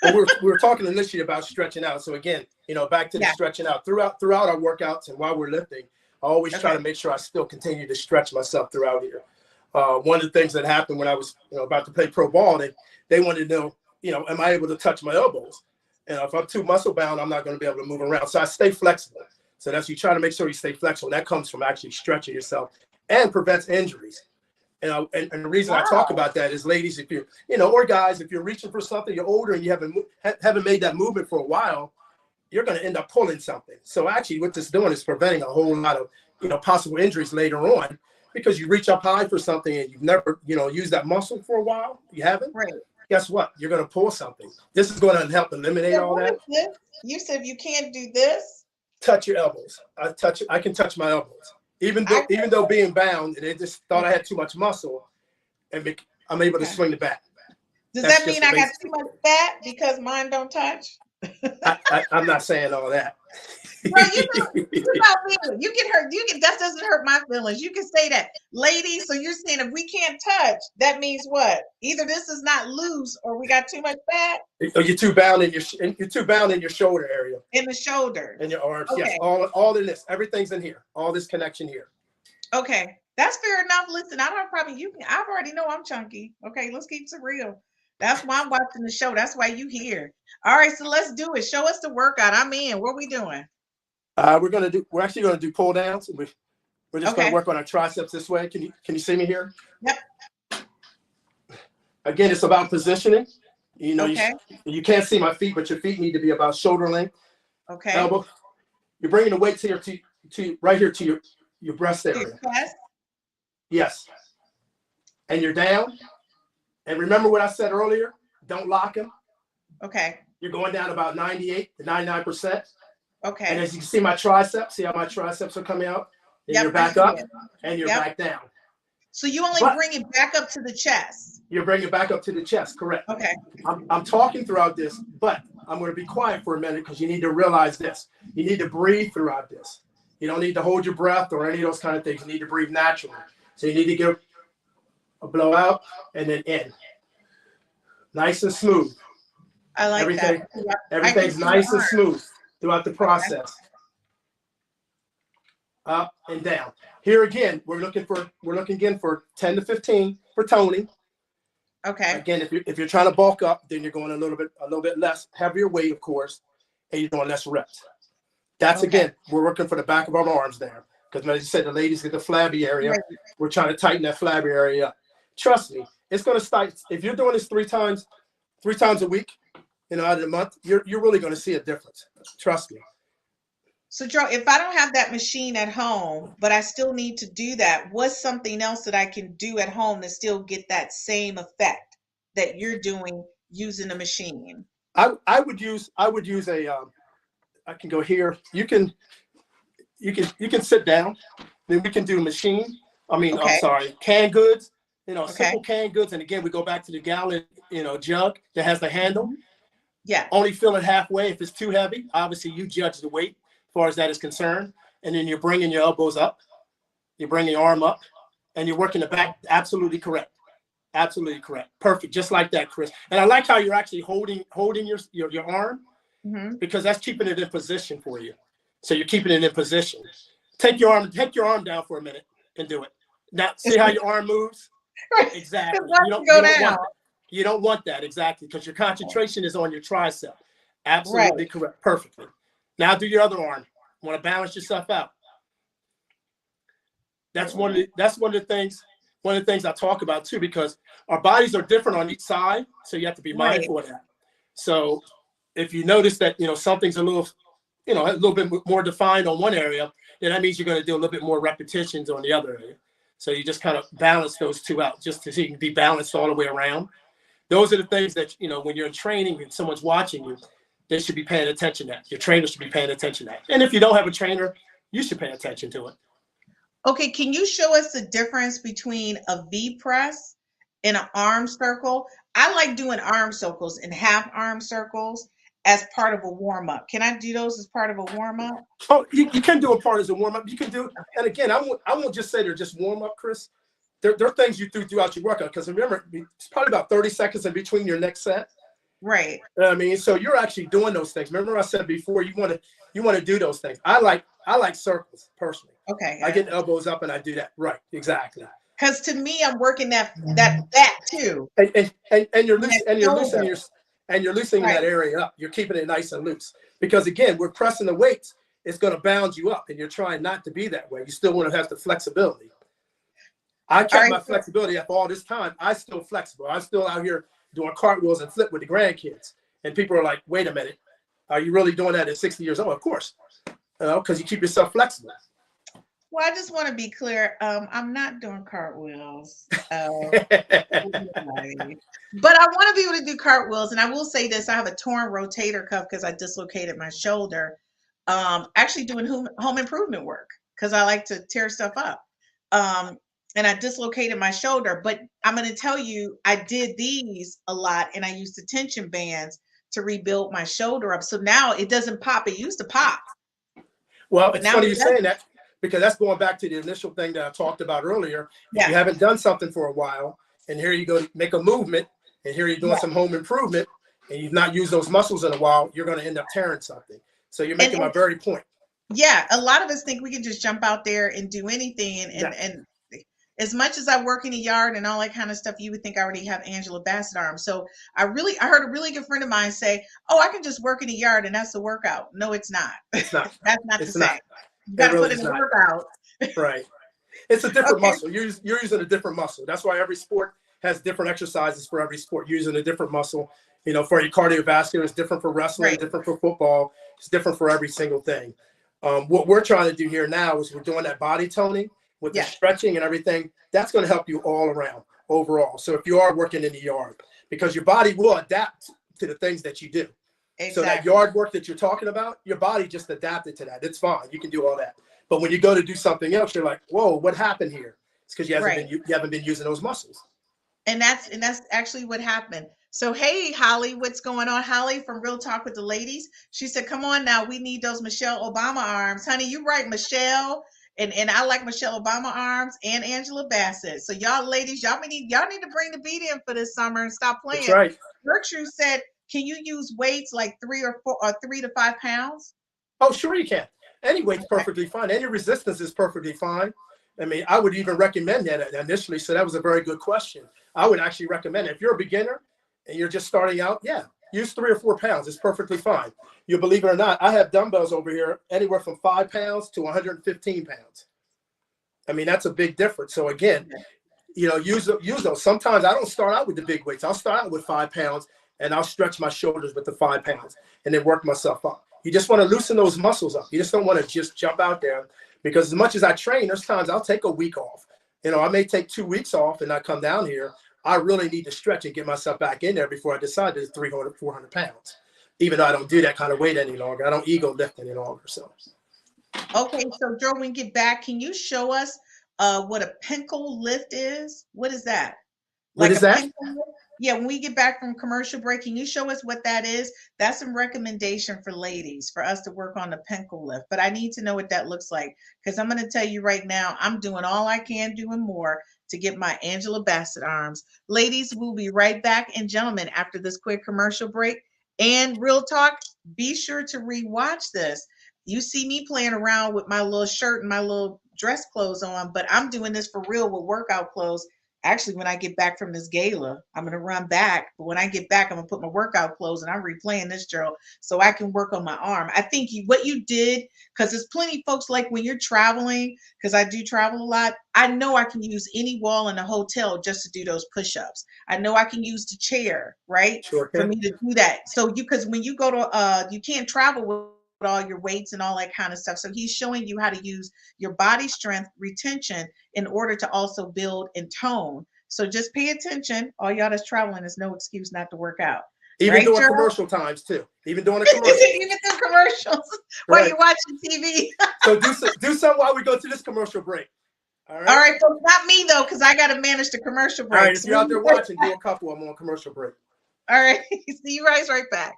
Well, we were talking initially about stretching out. So again, back to the stretching out throughout our workouts and while we're lifting, I always try to make sure I still continue to stretch myself throughout here. One of the things that happened when I was about to play pro ball, they wanted to know, am I able to touch my elbows? And if I'm too muscle bound, I'm not going to be able to move around. So I stay flexible. So that's you try to make sure you stay flexible. That comes from actually stretching yourself and prevents injuries. And the reason I talk about that is, ladies, if you're, or guys, if you're reaching for something, you're older and you haven't made that movement for a while, you're going to end up pulling something. So actually what this is doing is preventing a whole lot of, possible injuries later on, because you reach up high for something and you've never, used that muscle for a while. You haven't. Right. Guess what? You're going to pull something. This is going to help eliminate all that. You said you can't do this. Touch your elbows. I can touch my elbows. Even though being bound, and they just thought I had too much muscle, and I'm able to swing the bat. Does That's that just mean the I got basic. too much fat because mine don't touch? I'm not saying all that. Bro, you know me. You can hurt. That doesn't hurt my feelings. You can say that, ladies. So you're saying if we can't touch, that means what? Either this is not loose or we got too much fat You're too bound in your shoulder area in the shoulder. and your arms. Yes, Okay. all in this. Everything's in here. All this connection here. Okay. That's fair enough. Listen, I don't probably you can. I already know I'm chunky. Okay, let's keep it real. That's why I'm watching the show. That's why you here. All right, so let's do it. Show us the workout. I'm in. What we doing? We're actually gonna do pull downs. We're just gonna Okay. work on our triceps this way. Can you see me here? Yep. Again, it's about positioning. You know, Okay. you can't see my feet, but your feet need to be about shoulder length, Okay. elbow. You're bringing the weight to right here to your breast To your area. chest. Yes. And you're down. And remember what I said earlier? Don't lock them. Okay. You're going down about 98 to 99%. Okay. And as you can see my triceps, see how my triceps are coming out? And Yep, you're back I see up it. and you're Yep. back down. So you only But- bring it back up to the chest. You're bringing it back up to the chest, correct? Okay. I'm talking throughout this, but I'm going to be quiet for a minute because you need to realize this. You need to breathe throughout this. You don't need to hold your breath or any of those kind of things. You need to breathe naturally. So you need to give a blow out and then in. Nice and smooth. I like Everything, that. everything's see nice the and arm. smooth throughout the process. Up and down. Here again, we're looking again for 10 to 15 for toning. Okay. Again, if you're trying to bulk up, then you're going a little bit less heavier weight, of course, and you're doing less reps. That's Okay. again, we're working for the back of our arms there. Because as you said, the ladies get the flabby area. Right. We're trying to tighten that flabby area up. Trust me, it's going to start. If you're doing this three times a week, out of the month, you're really going to see a difference. Trust me. So Joe, if I don't have that machine at home, but I still need to do that, what's something else that I can do at home to still get that same effect that you're doing using the machine? I would use a I can go here. You can sit down. Then we can do machine. Okay. I'm sorry, canned goods. Okay. Simple canned goods. And again, we go back to the gallon, jug that has the handle. Yeah. Only fill it halfway. If it's too heavy, obviously you judge the weight as far as that is concerned. And then you're bringing your elbows up. You're bringing your arm up. And you're working the back. Absolutely correct. Absolutely correct. Perfect. Just like that, Chris. And I like how you're actually holding your arm, because that's keeping it in position for you. So you're keeping it in position. Take your arm down for a minute and do it. Now, see how your arm moves? Exactly. You don't want that, exactly, because your concentration is on your tricep. Absolutely correct. Perfectly. Now do your other arm. Want to balance yourself out. That's one of the things I talk about too, because our bodies are different on each side, so you have to be mindful of that. So if you notice that something's a little bit more defined on one area, then that means you're going to do a little bit more repetitions on the other area. So you just kind of balance those two out, just so you can be balanced all the way around. Those are the things that when you're in training and someone's watching you, they should be paying attention to that. Your trainer should be paying attention to that. And if you don't have a trainer, you should pay attention to it. Okay, can you show us the difference between a V press and an arm circle? I like doing arm circles and half arm circles as part of a warm up. Can I do those as part of a warm up? Oh, you can do a part as a warm up. You can do, and again, I won't just say they're just warm up, Chris. They're things you do throughout your workout, because remember, it's probably about 30 seconds in between your next set. Right. So you're actually doing those things. Remember I said before, you want to do those things. I like circles personally. Okay. I get the elbows up and I do that. Right. Exactly. Because to me, I'm working that too. And you're loosening that area up. You're keeping it nice and loose, because again, we're pressing the weights. It's going to bound you up, and you're trying not to be that way. You still want to have the flexibility. I kept my flexibility up all this time. I'm still flexible. I'm still out here doing cartwheels and flip with the grandkids. And people are like, wait a minute, are you really doing that at 60 years old? Of course, because you keep yourself flexible. Well, I just want to be clear. I'm not doing cartwheels. But I want to be able to do cartwheels. And I will say this, I have a torn rotator cuff because I dislocated my shoulder. Actually doing home improvement work because I like to tear stuff up. and I dislocated my shoulder. But I'm going to tell you, I did these a lot, and I used the tension bands to rebuild my shoulder up. So now it doesn't pop. It used to pop. Well, it's Now funny it you doesn't. saying that, because that's going back to the initial thing that I talked about earlier. If Yeah. you haven't done something for a while, and here you go to make a movement, and here you're doing Yeah. some home improvement, and you've not used those muscles in a while, you're going to end up tearing something. So you're making my very point. Yeah, a lot of us think we can just jump out there and do anything. And as much as I work in the yard and all that kind of stuff, you would think I already have Angela Bassett arms. So I heard a really good friend of mine say, "Oh, I can just work in the yard and that's a workout." No, it's not. It's not. That's not It's the not. same. You got to really put in is the not. workout. Right. It's a different Okay. muscle. You're using a different muscle. That's why every sport has different exercises for every sport. You're using a different muscle. You know, for your cardiovascular, it's different for wrestling, Right. different for football. It's different for every single thing. What we're trying to do here now is we're doing that body toning with the stretching and everything. That's going to help you all around overall. So if you are working in the yard, because your body will adapt to the things that you do. Exactly. So that yard work that you're talking about, your body just adapted to that. It's fine. You can do all that. But when you go to do something else, you're like, whoa, what happened here? It's because you haven't been using those muscles. And that's actually what happened. So, hey, Holly, what's going on? Holly from Real Talk with the Ladies. She said, come on now. We need those Michelle Obama arms. Honey, you're right, Michelle. And I like Michelle Obama arms and Angela Bassett. So y'all ladies, y'all need to bring the beat in for this summer and stop playing. That's right. Gertrude said, can you use weights like 3 to 5 pounds? Oh, sure you can. Any weight's perfectly fine. Any resistance is perfectly fine. I mean, I would even recommend that initially. So that was a very good question. I would actually recommend it. If you're a beginner and you're just starting out, use 3 or 4 pounds. It's perfectly fine. You'll believe it or not, I have dumbbells over here anywhere from 5 pounds to 115 pounds. I mean, that's a big difference. So again, use those. Sometimes I don't start out with the big weights. I'll start out with 5 pounds and I'll stretch my shoulders with the 5 pounds and then work myself up. You just want to loosen those muscles up. You just don't want to just jump out there, because as much as I train, there's times I'll take a week off. I may take 2 weeks off and I come down here. I really need to stretch and get myself back in there before I decide to 300, 400 pounds. Even though I don't do that kind of weight any longer. I don't ego lift any longer. So. Okay, so Joe, when we get back, can you show us what a pencil lift is? What is that? What is that? Yeah, when we get back from commercial break, can you show us what that is? That's some recommendation for ladies, for us to work on the pencil lift. But I need to know what that looks like, because I'm going to tell you right now, I'm doing all I can do and more to get my Angela Bassett arms. Ladies, we'll be right back. And gentlemen, after this quick commercial break and Real Talk, be sure to rewatch this. You see me playing around with my little shirt and my little dress clothes on, but I'm doing this for real with workout clothes. Actually, when I get back from this gala, I'm going to run back. But when I get back, I'm going to put my workout clothes and I'm replaying this, Gerald, so I can work on my arm. I think what you did, because there's plenty of folks, like when you're traveling, because I do travel a lot, I know I can use any wall in a hotel just to do those push-ups. I know I can use the chair, right? Sure. For me to do that. So because when you go to, you can't travel with all your weights and all that kind of stuff. So he's showing you how to use your body strength retention in order to also build and tone. So just pay attention. All y'all that's traveling, is no excuse not to work out. Even doing commercial times too. Even doing a commercial. Even the commercials while you're watching TV. So do something while we go to this commercial break. All right, folks, not me though, because I got to manage the commercial break. All right, if you're out there watching, do a couple. I'm on commercial break. All right, see you guys right back.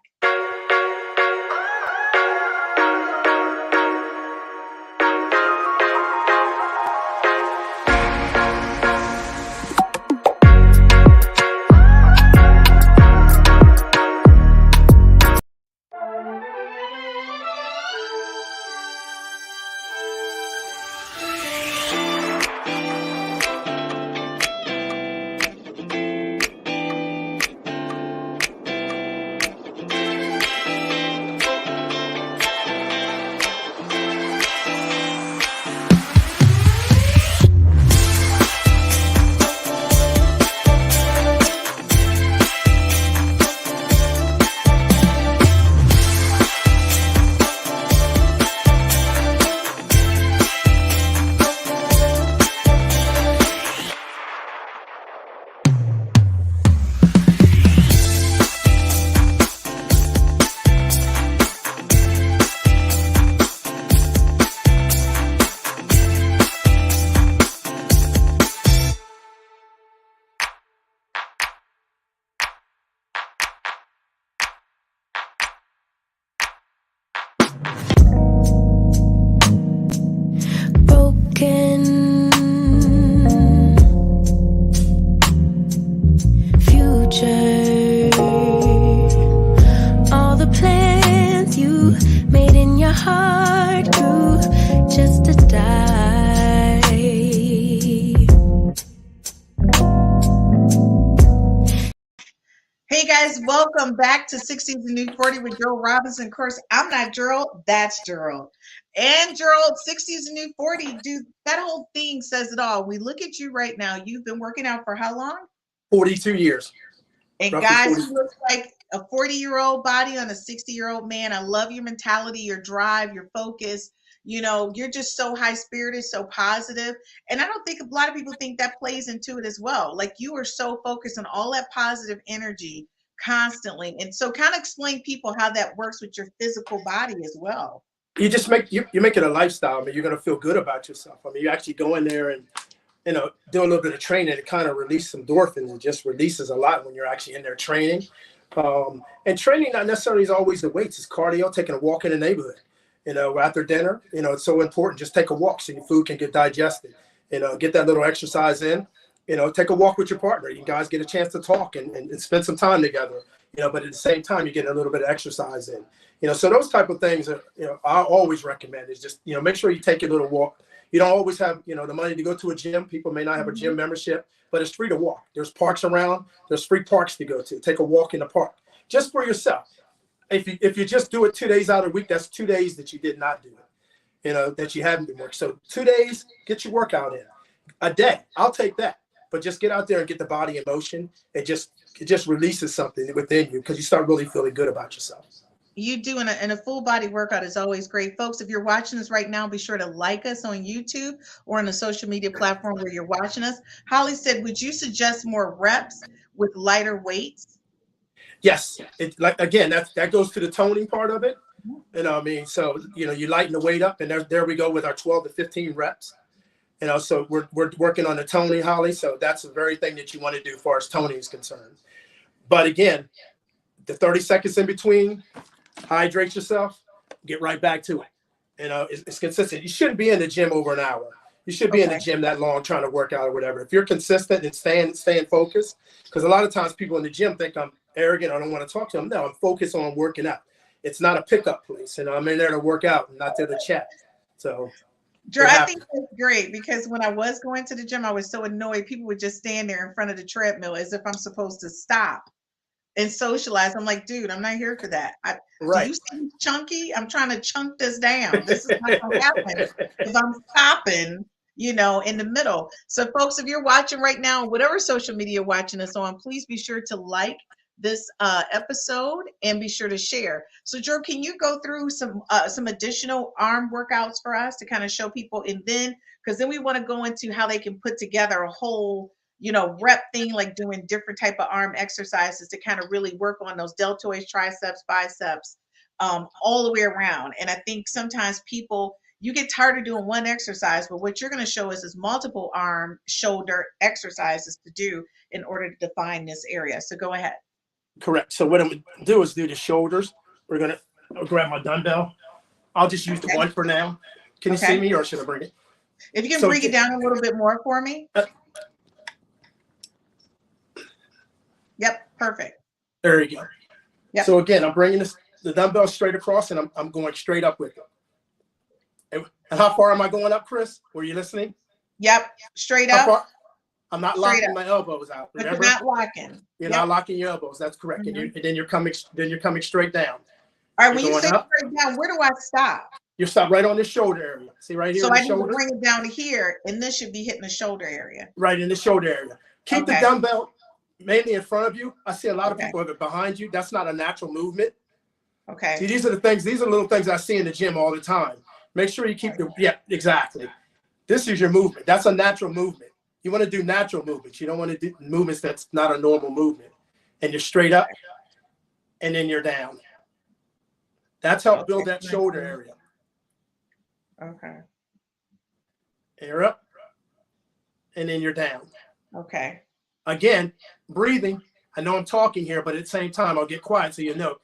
guys, welcome back to 60s and New 40 with Gerald Robinson. Of course, I'm not Gerald, that's Gerald. And Gerald, 60s and New 40, dude, that whole thing says it all. We look at you right now. You've been working out for how long? 42 years. And guys, you look like a 40-year-old body on a 60-year-old man. I love your mentality, your drive, your focus. You know, you're just so high-spirited, so positive. And I don't think a lot of people think that plays into it as well. Like, you are so focused on all that positive energy constantly. And so kind of explain people how that works with your physical body as well. You just make you make it a lifestyle. I mean, you're going to feel good about yourself. I mean, you actually go in there and, you know, do a little bit of training. It kind of releases some endorphins. It just releases a lot when you're actually in there training. And training not necessarily is always the weights. It's cardio, taking a walk in the neighborhood. You know, after dinner, you know, it's so important. Just take a walk so your food can get digested. You know, get that little exercise in. You know, take a walk with your partner. You guys get a chance to talk and spend some time together. You know, but at the same time, you're getting a little bit of exercise in. You know, so those type of things are, you know, I always recommend is just, you know, make sure you take a little walk. You don't always have, you know, the money to go to a gym. People may not have a gym membership, but it's free to walk. There's parks around. There's free parks to go to. Take a walk in the park just for yourself. If you just do it 2 days out of the week, that's 2 days that you did not do it, you know, that you haven't been working. So 2 days, get your workout in. A day, I'll take that. But just get out there and get the body in motion. It just releases something within you because you start really feeling good about yourself. You do, and a full body workout is always great. Folks, if you're watching us right now, be sure to like us on YouTube or on a social media platform where you're watching us. Holly said, would you suggest more reps with lighter weights? Yes, it like again that goes to the toning part of it. You know what I mean? So, you know, you lighten the weight up, and there we go with our 12 to 15 reps. You know, so we're working on the toning, Holly. So that's the very thing that you want to do as far as toning is concerned. But again, the 30 seconds in between, hydrate yourself, get right back to it. You know, it's consistent. You shouldn't be in the gym over an hour. You should be in the gym that long trying to work out or whatever. If you're consistent and staying focused, because a lot of times people in the gym think I'm arrogant, I don't want to talk to them. No, I'm focused on working out. It's not a pickup place. You know, I'm in there to work out and not there to chat. So Drew, I think that's great because when I was going to the gym, I was so annoyed. People would just stand there in front of the treadmill as if I'm supposed to stop and socialize. I'm like, dude, I'm not here for that. Do you see chunky? I'm trying to chunk this down. This is not going to happen if I'm stopping, you know, in the middle. So folks, if you're watching right now, whatever social media you're watching us on, please be sure to like this episode and be sure to share. So Drew, can you go through some additional arm workouts for us to kind of show people, and then because then we want to go into how they can put together a whole, you know, rep thing, like doing different type of arm exercises to kind of really work on those deltoids, triceps, biceps, all the way around. And I think sometimes people, you get tired of doing one exercise, but what you're going to show us is multiple arm, shoulder exercises to do in order to define this area. So go ahead. Correct. So what I'm going to do is do the shoulders. I'll grab my dumbbell. I'll just use the one for now. Can you see me, or should I bring it? If you can bring it down a little bit more for me. Yep, perfect. There you go. Yep. So again, I'm bringing the dumbbell straight across, and I'm going straight up with it. And how far am I going up, Chris? Were you listening? Yep, straight up. I'm not locking my elbows out. Remember? But you're not locking. You're not locking your elbows. That's correct. Mm-hmm. And then you're coming straight down. All right, when you say straight down, where do I stop? You stop right on this shoulder area. See right here. So in the I need shoulder? to bring it down to here, and this should be hitting the shoulder area. Right in the shoulder area. Keep the dumbbell mainly in front of you. I see a lot of people have it behind you. That's not a natural movement. Okay. See, these are little things I see in the gym all the time. Make sure you keep exactly. This is your movement. That's a natural movement. You want to do natural movements. You don't want to do movements that's not a normal movement. And you're straight up, and then you're down. That's helped build that shoulder area. Okay. And you're up, and then you're down. Okay. Again, breathing. I know I'm talking here, but at the same time, I'll get quiet so you know.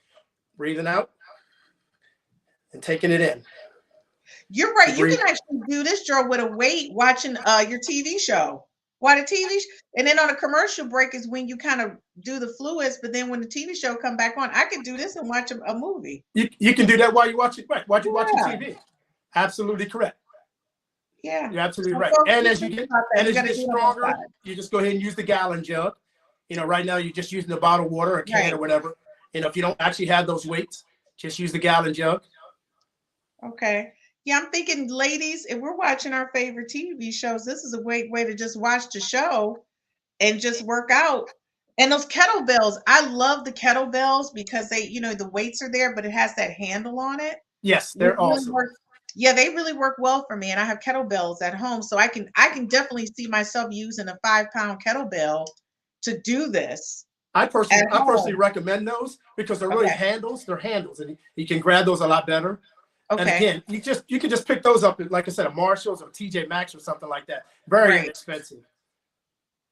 Breathing out and taking it in. You're right. You can actually do this, Joe, with a weight watching your TV show. Watch a TV and then on a commercial break is when you kind of do the fluids, but then when the TV show come back on, I can do this and watch a movie. You can do that while you watch it, right? While you watch your TV. Absolutely correct. Yeah. You're absolutely right. And as you get stronger, you just go ahead and use the gallon jug. Right now you're just using a bottle of water, a can or whatever. If you don't actually have those weights, just use the gallon jug. Okay. Yeah, I'm thinking, ladies, if we're watching our favorite TV shows, this is a great way to just watch the show and just work out. And those kettlebells, I love the kettlebells because they, the weights are there, but it has that handle on it. Yes, They they're really awesome. yeah, they really work well for me. And I have kettlebells at home. So I can definitely see myself using a 5-pound kettlebell to do this. I personally recommend those because they're really handles. They're handles, and you can grab those a lot better. Okay. And again, you can just pick those up at, like I said, a Marshalls or TJ Maxx or something like that. Very inexpensive.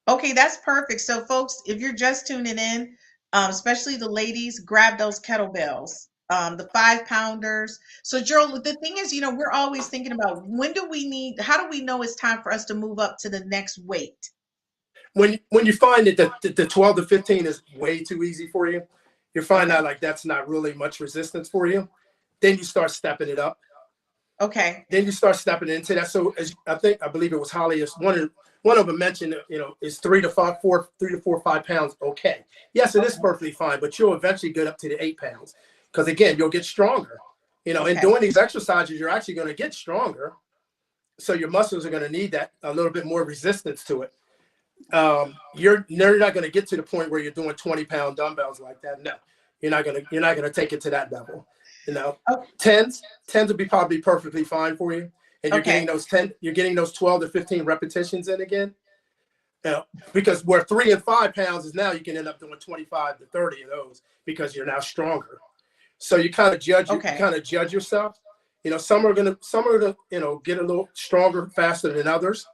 Okay, that's perfect. So, folks, if you're just tuning in, especially the ladies, grab those kettlebells, the 5-pounders. So, Gerald, the thing is, we're always thinking about how do we know it's time for us to move up to the next weight? When you find that the 12 to 15 is way too easy for you, you find out like that's not really much resistance for you, then you start stepping it up. Okay. Then you start stepping into that. So I believe it was Holly, is one of them mentioned, is 3 to 4 or 5 pounds. Okay. Yes, it is perfectly fine, but you'll eventually get up to the 8 pounds. Because again, you'll get stronger. In doing these exercises, you're actually going to get stronger. So your muscles are going to need that a little bit more resistance to it. You're not going to get to the point where you're doing 20-pound dumbbells like that. No, you're not going to take it to that level. Tens would be probably perfectly fine for you. And you're getting those 12 to 15 repetitions in again. Because where 3 and 5 pounds is now, you can end up doing 25 to 30 of those because you're now stronger. So you kind of judge yourself. Some are gonna get a little stronger faster than others.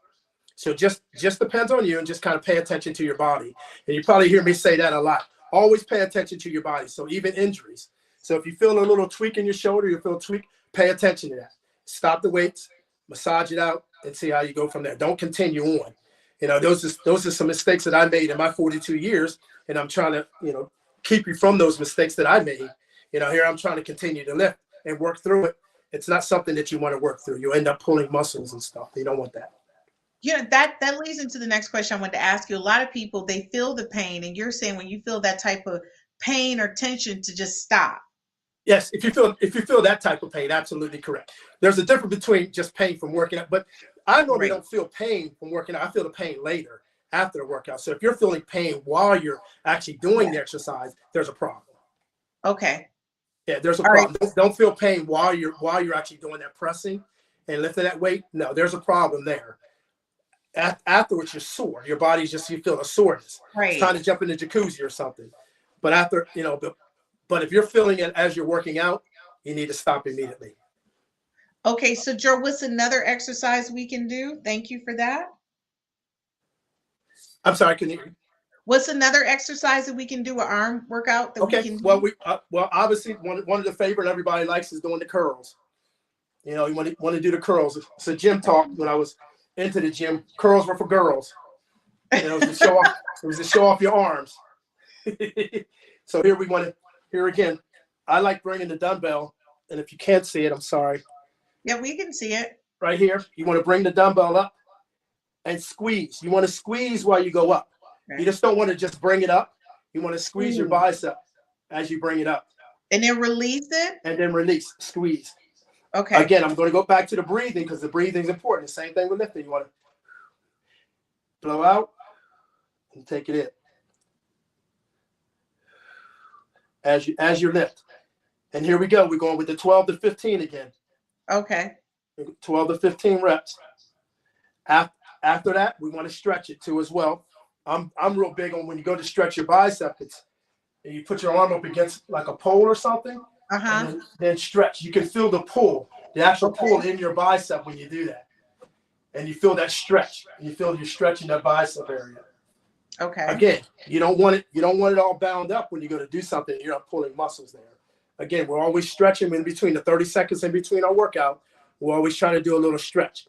So just depends on you, and just kind of pay attention to your body. And you probably hear me say that a lot. Always pay attention to your body. So even injuries. So if you feel a little tweak in your shoulder, you feel a tweak, pay attention to that. Stop the weights, massage it out, and see how you go from there. Don't continue on. Those are some mistakes that I made in my 42 years, and I'm trying to, keep you from those mistakes that I made. Here I'm trying to continue to lift and work through it. It's not something that you want to work through. You end up pulling muscles and stuff. You don't want that. That leads into the next question I wanted to ask you. A lot of people, they feel the pain, and you're saying when you feel that type of pain or tension to just stop. Yes, if you feel that type of pain, absolutely correct. There's a difference between just pain from working out, but I normally don't feel pain from working out. I feel the pain later after the workout. So if you're feeling pain while you're actually doing the exercise, there's a problem. Okay. Yeah, there's a problem. Don't feel pain while you're actually doing that pressing and lifting that weight. No, there's a problem there. Afterwards, you're sore. Your body's you feel a soreness. Right. It's time to jump in the jacuzzi or something. But after, but if you're feeling it as you're working out, you need to stop immediately. Okay, so Joe, what's another exercise we can do? Thank you for that. I'm sorry, can you? What's another exercise that we can do, an arm workout that we can do? Well, obviously one of the favorite everybody likes is doing the curls. You want to do the curls. It's a gym talk. When I was into the gym, curls were for girls. It was to show off your arms. So here again, I like bringing the dumbbell, and if you can't see it, I'm sorry. Yeah, we can see it. Right here, you want to bring the dumbbell up and squeeze. You want to squeeze while you go up. Okay. You just don't want to just bring it up. You want to squeeze your bicep as you bring it up. And then release it? And then release, squeeze. Okay. Again, I'm going to go back to the breathing because the breathing is important. The same thing with lifting. You want to blow out and take it in. As you lift. And here we go. We're going with the 12 to 15 again. Okay. 12 to 15 reps. After that, we want to stretch it too as well. I'm real big on when you go to stretch your bicep, you put your arm up against like a pole or something, and then stretch. You can feel the pull, the actual pull in your bicep when you do that. And you feel that stretch. You feel you're stretching that bicep area. Okay. Again, you don't want it all bound up when you go to do something. You're not pulling muscles there. Again, we're always stretching in between the 30 seconds in between our workout. We're always trying to do a little stretch.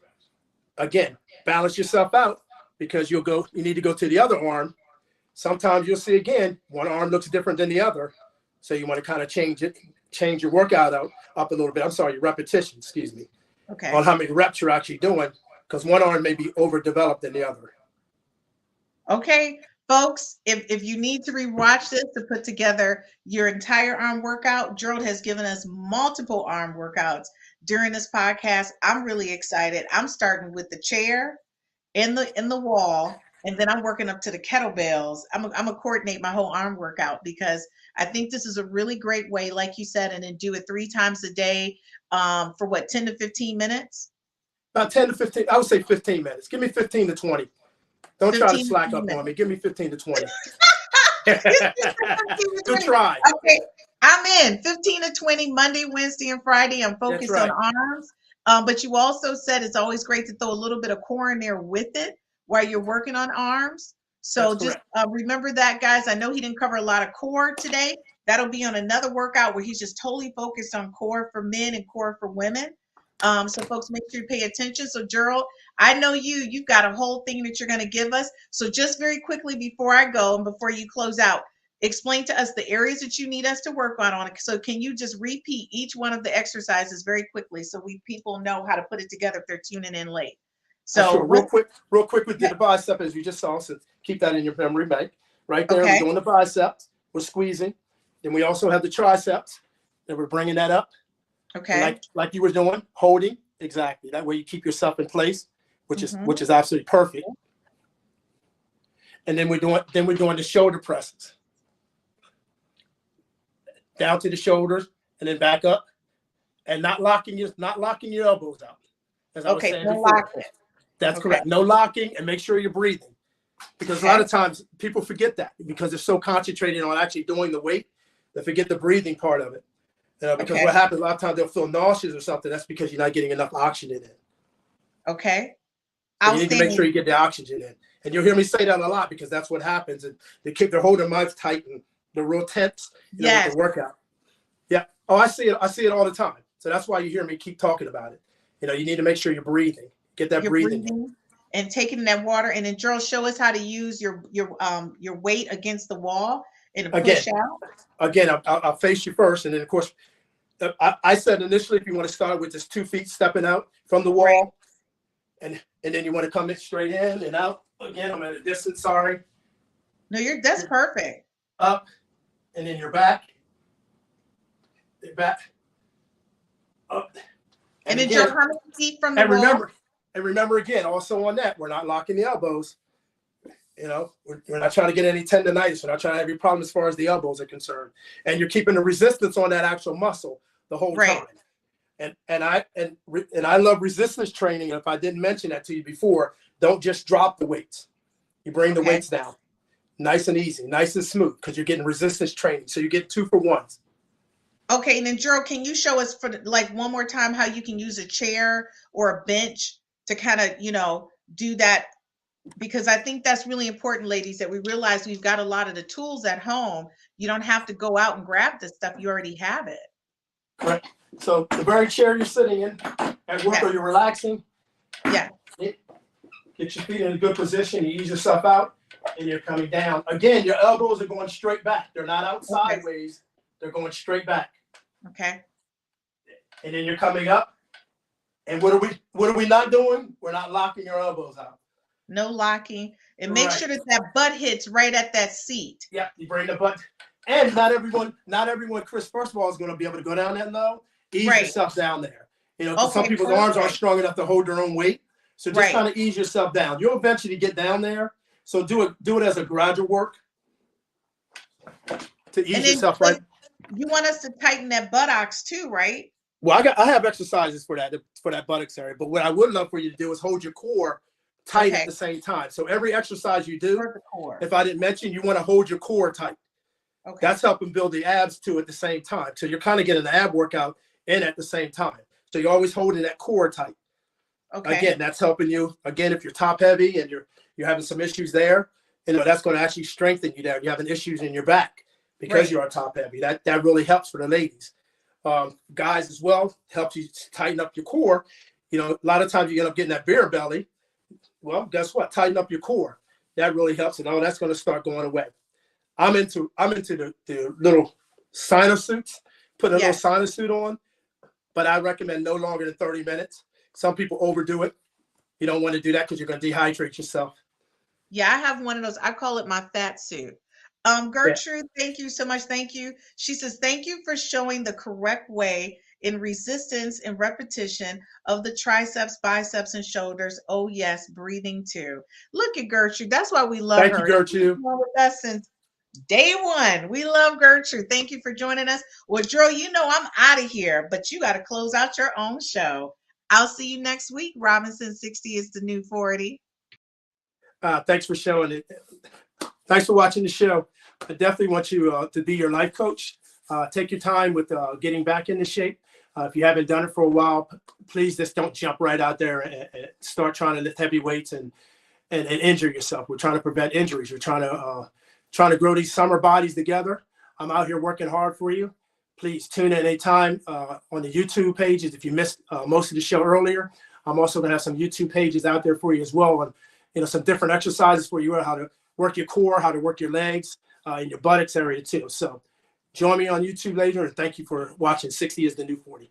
Again, balance yourself out because you need to go to the other arm. Sometimes you'll see again, one arm looks different than the other. So you want to kind of change your workout up a little bit. I'm sorry, your repetition, excuse me. Okay. On how many reps you're actually doing, because one arm may be overdeveloped than the other. Okay. Folks, if you need to rewatch this to put together your entire arm workout, Gerald has given us multiple arm workouts during this podcast. I'm really excited. I'm starting with the chair in the wall, and then I'm working up to the kettlebells. I'm gonna coordinate my whole arm workout because I think this is a really great way, like you said, and then do it 3 times a day for what, 10 to 15 minutes? About 10 to 15, I would say 15 minutes. Give me 15 to 20. Don't try to slack up on me. Give me 15 to 20. Good try. Okay, I'm in 15 to 20 Monday, Wednesday, and Friday. I'm focused on arms. But you also said it's always great to throw a little bit of core in there with it while you're working on arms. So just remember that, guys. I know he didn't cover a lot of core today. That'll be on another workout where he's just totally focused on core for men and core for women. So folks, make sure you pay attention. So Gerald, I know you've got a whole thing that you're going to give us. So just very quickly before I go and before you close out, explain to us the areas that you need us to work on it. So can you just repeat each one of the exercises very quickly so people know how to put it together if they're tuning in late? So sure. Real quick with the bicep, as you just saw, so keep that in your memory bank. Right there, we're doing the biceps, we're squeezing. Then we also have the triceps, and we're bringing that up. Okay. Like you were doing, holding, exactly. That way you keep yourself in place, which is absolutely perfect. And then we're doing the shoulder presses. Down to the shoulders and then back up, and not locking your elbows out. As I was saying no before. locking. That's correct. No locking, and make sure you're breathing. Because a lot of times people forget that because they're so concentrated on actually doing the weight, they forget the breathing part of it. Because what happens a lot of times they'll feel nauseous or something. That's because you're not getting enough oxygen in. Okay. So you need to make sure you get the oxygen in. And you'll hear me say that a lot because that's what happens. And they're holding their mouths tight and they're real tense with the workout. Yeah. Oh, I see it. I see it all the time. So that's why you hear me keep talking about it. You need to make sure you're breathing. Get that breathing. And taking that water. And then Gerald, show us how to use your weight against the wall and push out. Again, I'll face you first, and then of course, I said initially if you want to start with just 2 feet stepping out from the wall, and then you want to come in straight in and out. Again, I'm at a distance. Sorry. No, that's perfect. Up, and then you're back. Back. Up. And then jump how many feet from the wall? Remember again, also on that, we're not locking the elbows. We're not trying to get any tendonitis. We're not trying to have any problem as far as the elbows are concerned. And you're keeping the resistance on that actual muscle the whole time. And I love resistance training. And if I didn't mention that to you before, don't just drop the weights. You bring the weights down, nice and easy, nice and smooth, because you're getting resistance training. So you get 2 for 1s. Okay, and then Gerald, can you show us for one more time how you can use a chair or a bench to kind of, do that? Because I think that's really important, ladies, that we realize we've got a lot of the tools at home. You don't have to go out and grab this stuff. You already have it. Correct. So the very chair you're sitting in at work or you're relaxing. Yeah. Get your feet in a good position. You ease yourself out and you're coming down. Again, your elbows are going straight back. They're not out sideways. They're going straight back. Okay. And then you're coming up. And what are we not doing? We're not locking your elbows out. No locking. And make sure that butt hits right at that seat. Yeah, you bring the butt. And not everyone, Chris, first of all, is going to be able to go down that low. Ease yourself down there. Some people's arms aren't strong enough to hold their own weight. So just kind of ease yourself down. You'll eventually get down there. So do it as a gradual work to ease yourself right. You want us to tighten that buttocks too, right? Well, I have exercises for that buttocks area. But what I would love for you to do is hold your core tight at the same time. So every exercise you do, if I didn't mention, you want to hold your core tight. Okay. That's helping build the abs too at the same time. So you're kind of getting the ab workout in at the same time. So you're always holding that core tight. Okay. Again, that's helping you. Again, if you're top heavy and you're having some issues there, that's going to actually strengthen you there. You're having issues in your back because you are top heavy. That really helps for the ladies. Guys as well, helps you tighten up your core. A lot of times you end up getting that beer belly. Well, guess what? Tighten up your core. That really helps. And that's going to start going away. I'm into the little sinus suits, put a little sinus suit on, but I recommend no longer than 30 minutes. Some people overdo it. You don't want to do that because you're going to dehydrate yourself. Yeah, I have one of those. I call it my fat suit. Yeah. Gertrude, thank you so much. Thank you. She says, thank you for showing the correct way in resistance and repetition of the triceps, biceps, and shoulders. Oh, yes, breathing too. Look at Gertrude. That's why we love Thank you, her. She's Gertrude. been with us since day one. We love Gertrude. Thank you for joining us. Well, Drew, you know I'm out of here, but you got to close out your own show. I'll see you next week. Robinson 60 is the new 40. Thanks for showing it. Thanks for watching the show. I definitely want you to be your life coach. Take your time with getting back into shape. If you haven't done it for a while, please just don't jump right out there and start trying to lift heavy weights and injure yourself. We're trying to prevent injuries. We're trying to grow these summer bodies together. I'm out here working hard for you. Please tune in anytime on the YouTube pages. If you missed most of the show earlier, I'm also going to have some YouTube pages out there for you as well. And some different exercises for you, how to work your core, how to work your legs, and your buttocks area too. So join me on YouTube later, and thank you for watching 60 is the New 40.